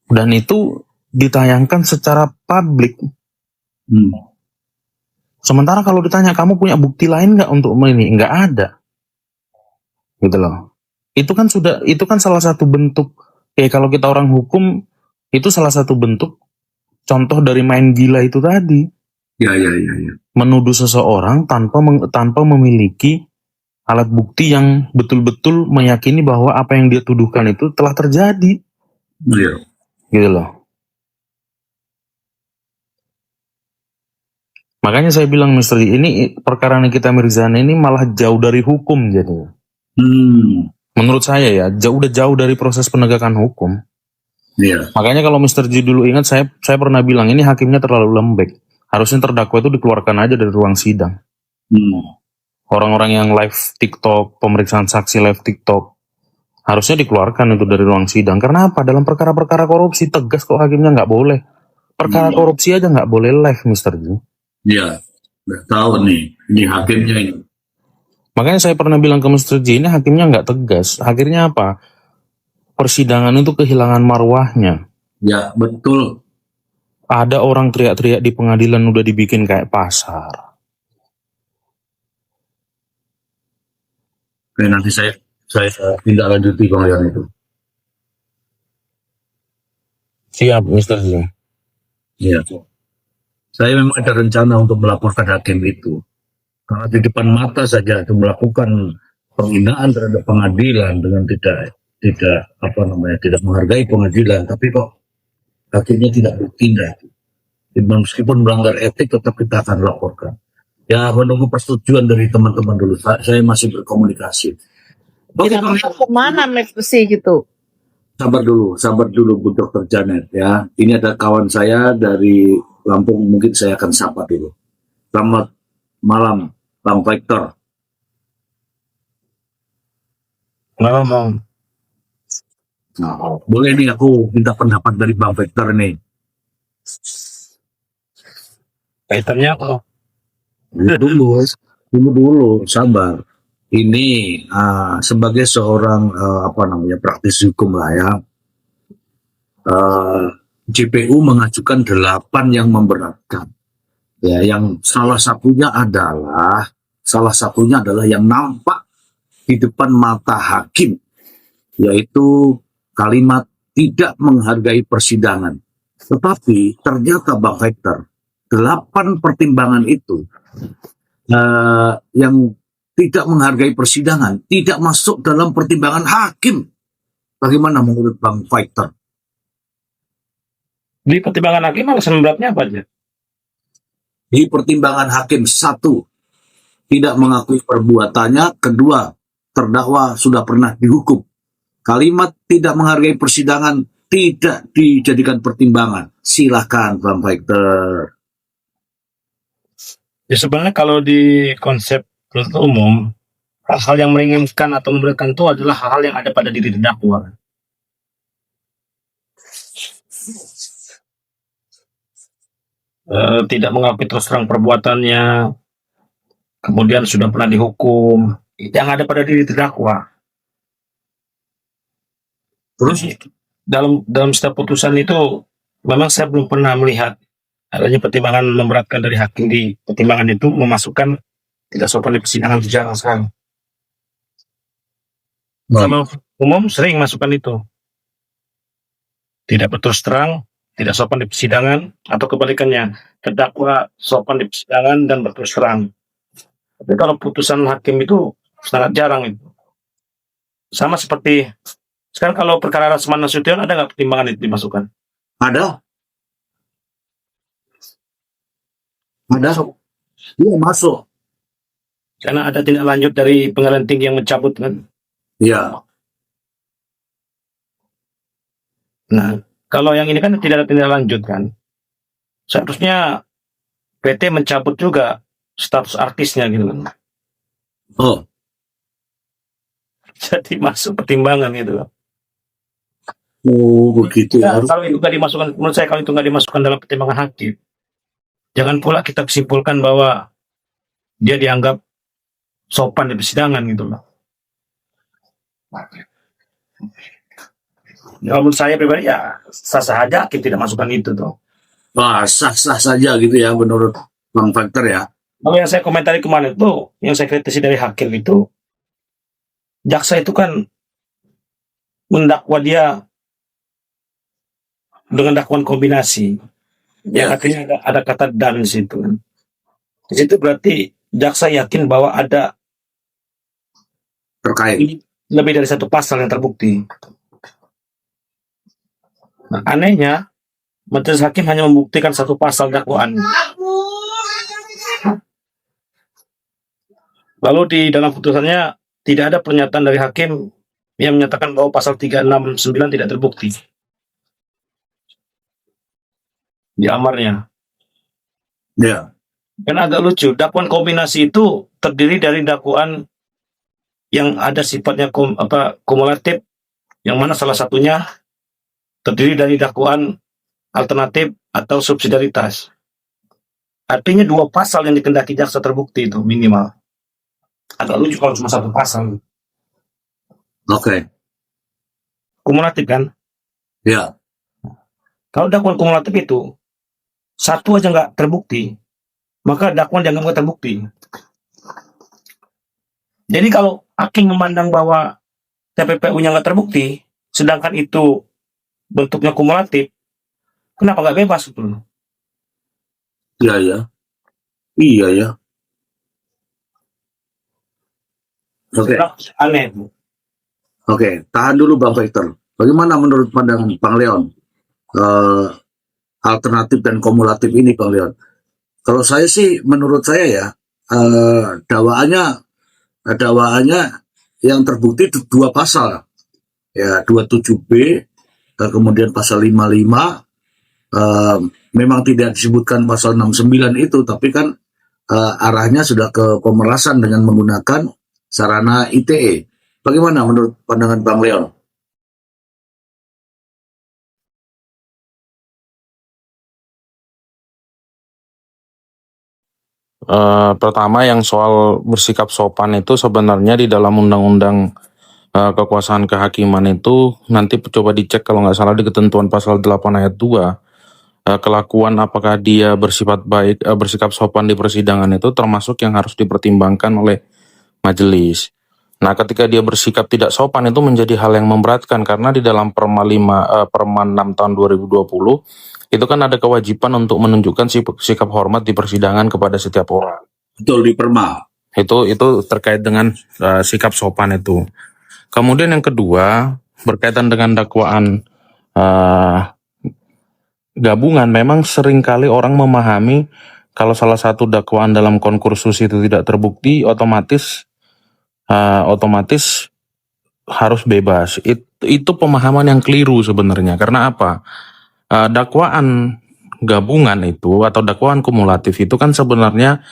Dan itu ditayangkan secara publik. Sementara kalau ditanya kamu punya bukti lain nggak untuk ini, nggak ada, gitu loh. Itu kan salah satu bentuk. Kalau kita orang hukum itu salah satu bentuk contoh dari main gila itu tadi. Ya. Menuduh seseorang tanpa memiliki alat bukti yang betul-betul meyakini bahwa apa yang dia tuduhkan itu telah terjadi. Iya. Gitu loh. Makanya saya bilang Mr. ini perkara Nikita Mirzani ini malah jauh dari hukum jadi. Menurut saya ya, udah jauh dari proses penegakan hukum. Iya. Makanya kalau Mr. G dulu ingat saya pernah bilang ini hakimnya terlalu lembek. Harusnya terdakwa itu dikeluarkan aja dari ruang sidang. Orang-orang yang live TikTok, pemeriksaan saksi live TikTok, harusnya dikeluarkan itu dari ruang sidang. Karena apa? Dalam perkara-perkara korupsi tegas kok hakimnya nggak boleh. Perkara korupsi aja nggak boleh live Mr. G. Iya, udah tahu nih, ini hakimnya ini. Makanya saya pernah bilang ke Mr. J, ini hakimnya nggak tegas. Akhirnya apa? Persidangan itu kehilangan marwahnya. Ya, betul. Ada orang teriak-teriak di pengadilan udah dibikin kayak pasar. Oke, nanti saya tindak lanjuti pengadilan itu. Siap, Mr. J. Iya. Saya memang ada rencana untuk melaporkan hakim itu. Karena di depan mata saja itu melakukan penghinaan terhadap pengadilan dengan tidak menghargai pengadilan, tapi kok hakimnya tidak bertindak. Meskipun melanggar etik tetap kita akan laporkan. Ya, menunggu persetujuan dari teman-teman dulu. Saya masih berkomunikasi. Kita kemana sih gitu? Sabar dulu Bu Dr. Janet ya. Ini ada kawan saya dari Lampung, mungkin saya akan sapa dulu. Selamat malam, Bang Victor. Malam, Bang. Nah, boleh nih aku minta pendapat dari Bang Victor nih. Kaitannya apa? Dulu, sabar. ini sebagai seorang praktisi hukum lah ya, JPU mengajukan 8 yang memberatkan. Ya, yang salah satunya adalah yang nampak di depan mata hakim, yaitu kalimat tidak menghargai persidangan. Tetapi ternyata Bang Hector, 8 pertimbangan itu yang tidak menghargai persidangan tidak masuk dalam pertimbangan hakim. Bagaimana menurut Bang Hector? Di pertimbangan hakim alasan beratnya apa aja? Di pertimbangan hakim, 1, tidak mengakui perbuatannya. 2, terdakwa sudah pernah dihukum. Kalimat tidak menghargai persidangan tidak dijadikan pertimbangan. Silakan Bang Hector. Ya sebenarnya kalau di konsep penuntut umum, hal-hal yang meringankan atau memberatkan itu adalah hal-hal yang ada pada diri terdakwa. Tidak mengakui terus terang perbuatannya, kemudian sudah pernah dihukum, yang ada pada diri terdakwa. Terus dalam setiap putusan itu memang saya belum pernah melihat adanya pertimbangan memberatkan dari hakim di pertimbangan itu memasukkan tidak sopan di persidangan, itu jarang sekali. Kalau umum sering masukkan itu. Tidak berterus terang, tidak sopan di persidangan, atau kebalikannya, terdakwa sopan di persidangan dan berterus terang. Tapi kalau putusan hakim itu sangat jarang itu. Sama seperti sekarang kalau perkara Rasman Nasution, ada nggak pertimbangan itu dimasukkan? Ada? Iya, masuk. Karena ada tindak lanjut dari pengadilan tinggi yang mencabut kan. Iya. Nah, kalau yang ini kan tidak ada tindak lanjut kan. Seharusnya PT mencabut juga status artisnya gitu kan. Oh, Jadi masuk pertimbangan gitu. begitu ya. Kalau itu nggak dimasukkan, menurut saya kalau itu nggak dimasukkan dalam pertimbangan hakim, jangan pula kita kesimpulkan bahwa dia dianggap sopan di persidangan gitu loh. Ya, menurut saya pribadi ya sah-sah aja hakim tidak masukkan itu tuh. Sah-sah saja gitu ya menurut Bang Hector ya. Kalau yang saya komentari kemarin itu, yang saya kritisi dari hakim itu, jaksa itu kan mendakwa dia dengan dakwaan kombinasi. Yang akhirnya ada kata dan di situ. Di situ berarti jaksa yakin bahwa ada Terkait. lebih dari satu pasal yang terbukti. Nah, anehnya majelis hakim hanya membuktikan satu pasal dakwaan. Lalu di dalam putusannya tidak ada pernyataan dari hakim yang menyatakan bahwa pasal 369 tidak terbukti di amarnya. Ya. Kan agak lucu, dakwaan kombinasi itu terdiri dari dakwaan yang ada sifatnya kumulatif, yang mana salah satunya terdiri dari dakwaan alternatif atau subsidiaritas. Artinya 2 pasal yang dikendaki jaksa terbukti itu minimal. Agak lucu kalau cuma 1 pasal. Oke. Kumulatif kan? Ya. Kalau dakwaan kumulatif itu 1 aja nggak terbukti, maka dakwaan dianggap nggak terbukti. Jadi kalau hakim memandang bahwa TPPU-nya nggak terbukti, sedangkan itu bentuknya kumulatif, kenapa nggak bebas itu? Iya ya. Iya ya. Oke. Aneh. Oke, tahan dulu Bang Hector. Bagaimana menurut pandangan Bang Leon? Alternatif dan kumulatif ini Bang Leon. Kalau saya sih, menurut saya ya, dakwaannya yang terbukti 2 pasal. Ya, 27B, kemudian pasal 55, memang tidak disebutkan pasal 69 itu, tapi kan arahnya sudah ke pemerasan dengan menggunakan sarana ITE. Bagaimana menurut pandangan Bang Leon? Pertama yang soal bersikap sopan itu sebenarnya di dalam undang-undang kekuasaan kehakiman itu nanti coba dicek kalau nggak salah di ketentuan pasal 8 ayat 2, kelakuan apakah dia bersifat baik, bersikap sopan di persidangan itu termasuk yang harus dipertimbangkan oleh majelis. Nah, ketika dia bersikap tidak sopan itu menjadi hal yang memberatkan karena di dalam Perma 6 tahun 2020 itu kan ada kewajiban untuk menunjukkan sikap hormat di persidangan kepada setiap orang. Betul, di Perma. Itu terkait dengan sikap sopan itu. Kemudian yang kedua berkaitan dengan dakwaan gabungan, memang seringkali orang memahami kalau salah satu dakwaan dalam konkursus itu tidak terbukti otomatis harus bebas. Itu pemahaman yang keliru sebenarnya. Karena apa? Dakwaan gabungan itu atau dakwaan kumulatif itu kan sebenarnya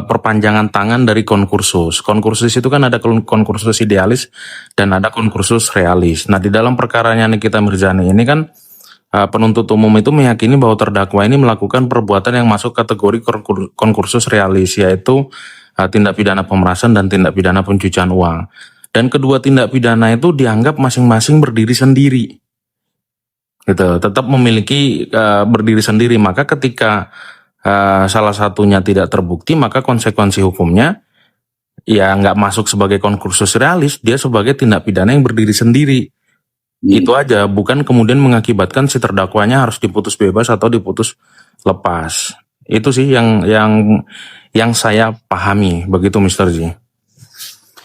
perpanjangan tangan dari konkursus. Konkursus itu kan ada konkursus idealis dan ada konkursus realis. Nah, di dalam perkaranya Nikita Mirzani ini kan penuntut umum itu meyakini bahwa terdakwa ini melakukan perbuatan yang masuk kategori konkursus realis, yaitu tindak pidana pemerasan dan tindak pidana pencucian uang. Dan kedua tindak pidana itu dianggap masing-masing berdiri sendiri. Gitu, tetap memiliki berdiri sendiri. Maka ketika salah satunya tidak terbukti, maka konsekuensi hukumnya ya nggak masuk sebagai konkursus realis, dia sebagai tindak pidana yang berdiri sendiri. Itu aja, bukan kemudian mengakibatkan si terdakwanya harus diputus bebas atau diputus lepas. Itu sih yang saya pahami begitu, Mr. Ji.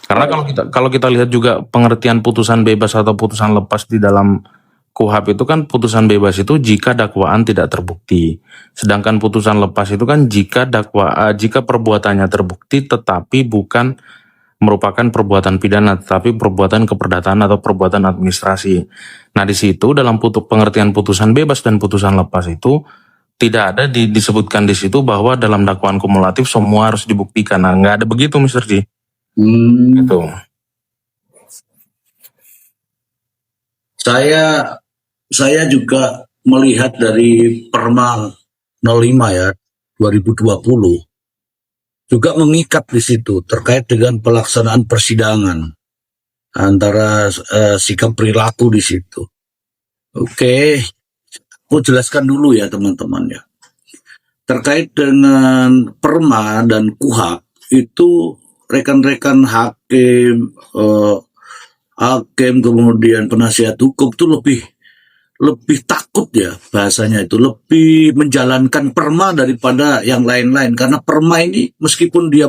Karena kalau kita lihat juga pengertian putusan bebas atau putusan lepas di dalam KUHP itu kan putusan bebas itu jika dakwaan tidak terbukti. Sedangkan putusan lepas itu kan jika perbuatannya terbukti tetapi bukan merupakan perbuatan pidana tetapi perbuatan keperdataan atau perbuatan administrasi. Nah, di situ dalam pengertian putusan bebas dan putusan lepas itu tidak ada disebutkan di situ bahwa dalam dakwaan kumulatif semua harus dibuktikan. Nah, nggak ada begitu, Mr. Ji. Gitu. Saya juga melihat dari Perma 05 ya 2020 juga mengikat di situ terkait dengan pelaksanaan persidangan antara sikap perilaku di situ. Oke, aku jelaskan dulu ya teman-teman ya. Terkait dengan Perma dan KUHP itu rekan-rekan hakim, kemudian penasihat hukum itu lebih takut ya bahasanya itu, lebih menjalankan Perma daripada yang lain-lain karena Perma ini meskipun dia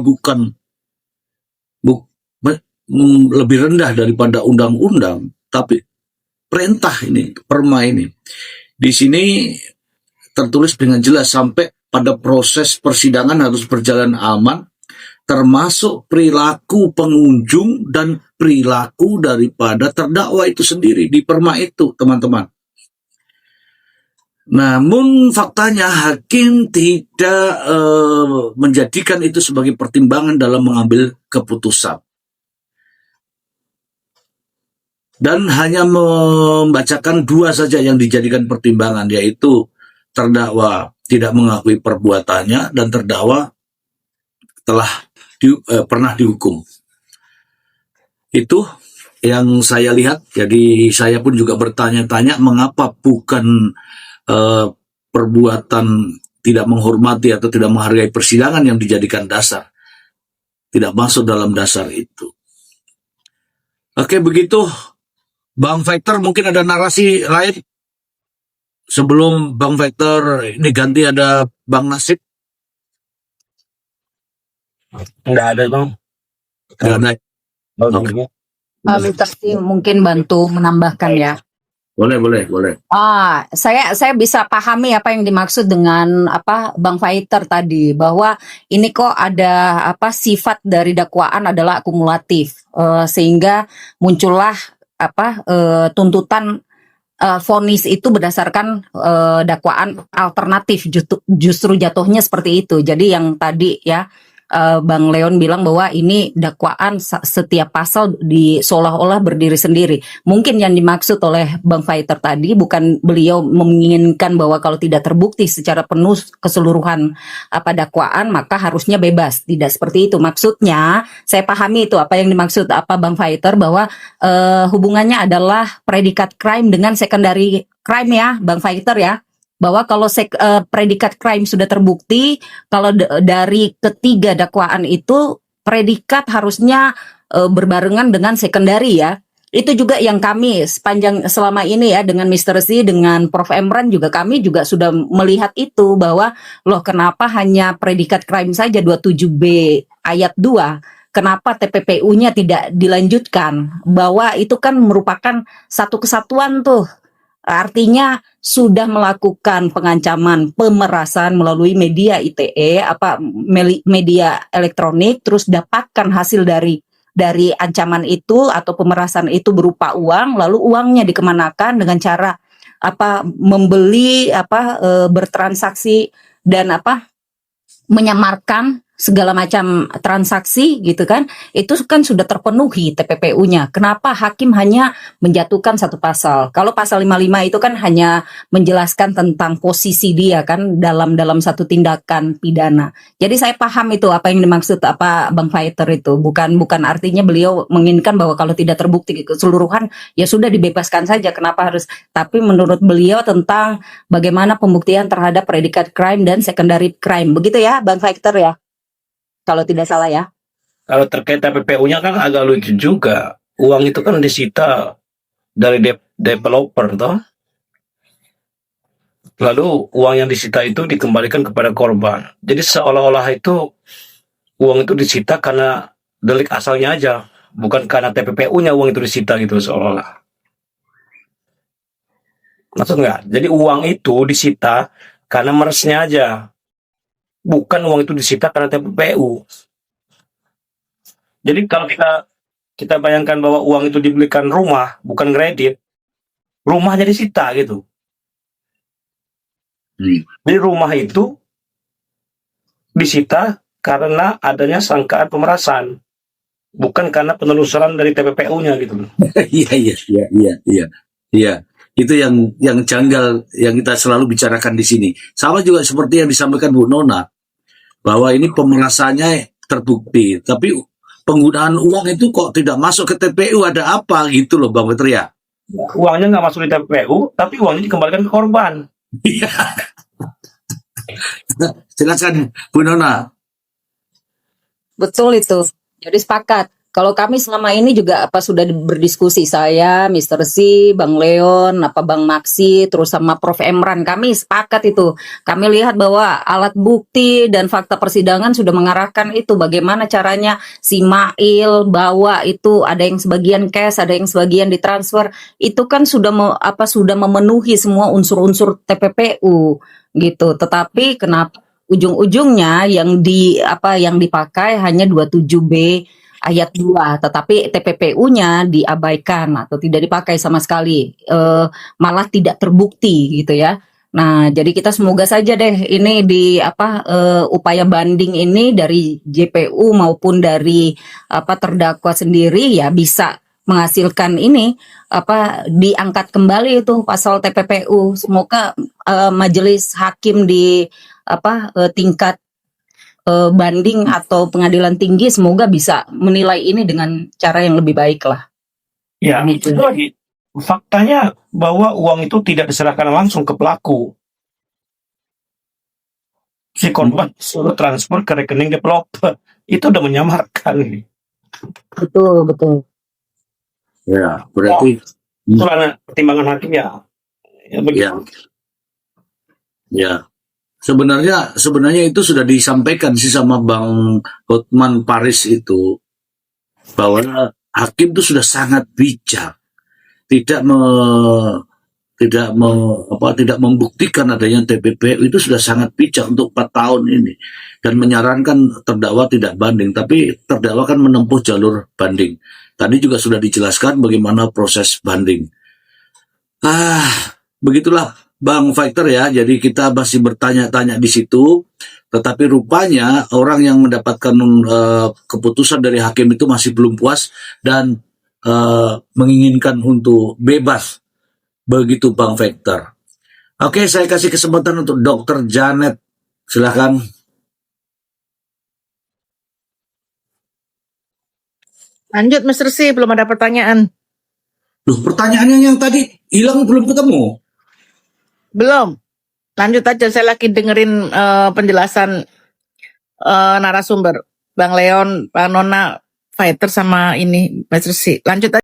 lebih rendah daripada undang-undang, tapi perintah ini Perma ini di sini tertulis dengan jelas sampai pada proses persidangan harus berjalan aman, termasuk perilaku pengunjung dan perilaku daripada terdakwa itu sendiri di Perma itu, teman-teman. Namun faktanya hakim tidak menjadikan itu sebagai pertimbangan dalam mengambil keputusan. Dan hanya membacakan dua saja yang dijadikan pertimbangan, yaitu terdakwa tidak mengakui perbuatannya dan terdakwa telah pernah dihukum. Itu yang saya lihat. Jadi saya pun juga bertanya-tanya mengapa bukan perbuatan tidak menghormati atau tidak menghargai persidangan yang dijadikan dasar, tidak masuk dalam dasar itu. Oke, begitu Bang Victor, mungkin ada narasi lain sebelum Bang Victor ini ganti, ada Bang Nasib. Nggak ada, Bang. Nggak ada. Oke. Mr. Ji mungkin bantu menambahkan ya. Boleh. Saya bisa pahami apa yang dimaksud dengan Bang Fighter tadi, bahwa ini kok ada sifat dari dakwaan adalah akumulatif, sehingga muncullah tuntutan vonis itu berdasarkan dakwaan alternatif, justru jatuhnya seperti itu. Jadi yang tadi ya Bang Leon bilang bahwa ini dakwaan setiap pasal di seolah-olah berdiri sendiri. Mungkin yang dimaksud oleh Bang Fighter tadi bukan beliau menginginkan bahwa kalau tidak terbukti secara penuh keseluruhan dakwaan maka harusnya bebas. Tidak seperti itu maksudnya. Saya pahami itu apa yang dimaksud Bang Fighter, bahwa hubungannya adalah predikat crime dengan secondary crime ya Bang Fighter ya, bahwa kalau predikat crime sudah terbukti, kalau dari ketiga dakwaan itu predikat harusnya berbarengan dengan secondary ya. Itu juga yang kami selama ini ya dengan Mr. Z, dengan Prof. Emran juga kami juga sudah melihat itu, bahwa loh kenapa hanya predikat crime saja 27B ayat 2, kenapa TPPU-nya tidak dilanjutkan, bahwa itu kan merupakan satu kesatuan tuh. Artinya sudah melakukan pengancaman pemerasan melalui media ITE, media elektronik, terus dapatkan hasil dari ancaman itu atau pemerasan itu berupa uang, lalu uangnya dikemanakan dengan cara membeli, bertransaksi dan menyamarkan segala macam transaksi gitu kan, itu kan sudah terpenuhi TPPU-nya. Kenapa hakim hanya menjatuhkan satu pasal? Kalau pasal 55 itu kan hanya menjelaskan tentang posisi dia kan dalam satu tindakan pidana. Jadi saya paham itu apa yang dimaksud Bang Fighter itu. Bukan artinya beliau menginginkan bahwa kalau tidak terbukti keseluruhan ya sudah dibebaskan saja. Kenapa harus? Tapi menurut beliau tentang bagaimana pembuktian terhadap predikat crime dan secondary crime. Begitu ya Bang Fighter ya? Kalau tidak salah ya. Kalau terkait TPPU-nya kan agak lucu juga. Uang itu kan disita dari developer toh. Lalu uang yang disita itu dikembalikan kepada korban. Jadi seolah-olah itu uang itu disita karena delik asalnya aja, bukan karena TPPU-nya uang itu disita gitu seolah-olah. Maksud nggak? Jadi uang itu disita karena meresnya aja. Bukan uang itu disita karena TPPU. Jadi kalau kita bayangkan bahwa uang itu dibelikan rumah, bukan kredit, rumahnya disita gitu. Jadi rumah itu disita karena adanya sangkaan pemerasan, bukan karena penelusuran dari TPPU-nya gitu. Iya. Itu yang janggal yang kita selalu bicarakan di sini. Sama juga seperti yang disampaikan Bu Nona, bahwa ini pemerasannya terbukti, tapi penggunaan uang itu kok tidak masuk ke TPU, ada apa gitu loh Bang Petri ya? Uangnya nggak masuk di TPPU, tapi uangnya dikembalikan ke korban. Iya. Silakan Bu Nona. Betul itu. Jadi sepakat. Kalau kami selama ini juga sudah berdiskusi, saya, Mr. Z, Bang Leon, Bang Maksi, terus sama Prof. Emran, kami sepakat itu. Kami lihat bahwa alat bukti dan fakta persidangan sudah mengarahkan itu. Bagaimana caranya si Mail bawa itu, ada yang sebagian cash, ada yang sebagian ditransfer. Itu kan sudah sudah memenuhi semua unsur-unsur TPPU gitu. Tetapi kenapa ujung-ujungnya yang dipakai hanya 27B ayat 2, tetapi TPPU-nya diabaikan atau tidak dipakai sama sekali, malah tidak terbukti gitu ya. Nah, jadi kita semoga saja deh ini upaya banding ini dari JPU maupun dari terdakwa sendiri ya bisa menghasilkan ini diangkat kembali itu pasal TPPU. Semoga majelis hakim di tingkat banding atau pengadilan tinggi semoga bisa menilai ini dengan cara yang lebih baik lah. Ya, itu lagi. Faktanya bahwa uang itu tidak diserahkan langsung ke pelaku. Si korban suruh transfer ke rekening developer. Itu udah menyamarkan. Betul. Ya, berarti itu pertimbangan hakim ya. Ya begitu. Ya. Sebenarnya itu sudah disampaikan sih sama Bang Hotman Paris itu, bahwa hakim itu sudah sangat bijak, tidak membuktikan adanya TPPU, itu sudah sangat bijak untuk 4 tahun ini, dan menyarankan terdakwa tidak banding, tapi terdakwa kan menempuh jalur banding. Tadi juga sudah dijelaskan bagaimana proses banding. Begitulah Bang Fighter ya. Jadi kita masih bertanya-tanya di situ, tetapi rupanya orang yang mendapatkan keputusan dari hakim itu masih belum puas dan menginginkan untuk bebas. Begitu Bang Fighter. Oke, saya kasih kesempatan untuk Dr. Janet. Silakan. Lanjut Mr. C, belum ada pertanyaan. Loh, pertanyaannya yang tadi hilang belum ketemu. Belum. Lanjut aja, saya lagi dengerin penjelasan narasumber. Bang Leon, Bang Nona, Fighter sama ini Mr. C. Lanjut aja.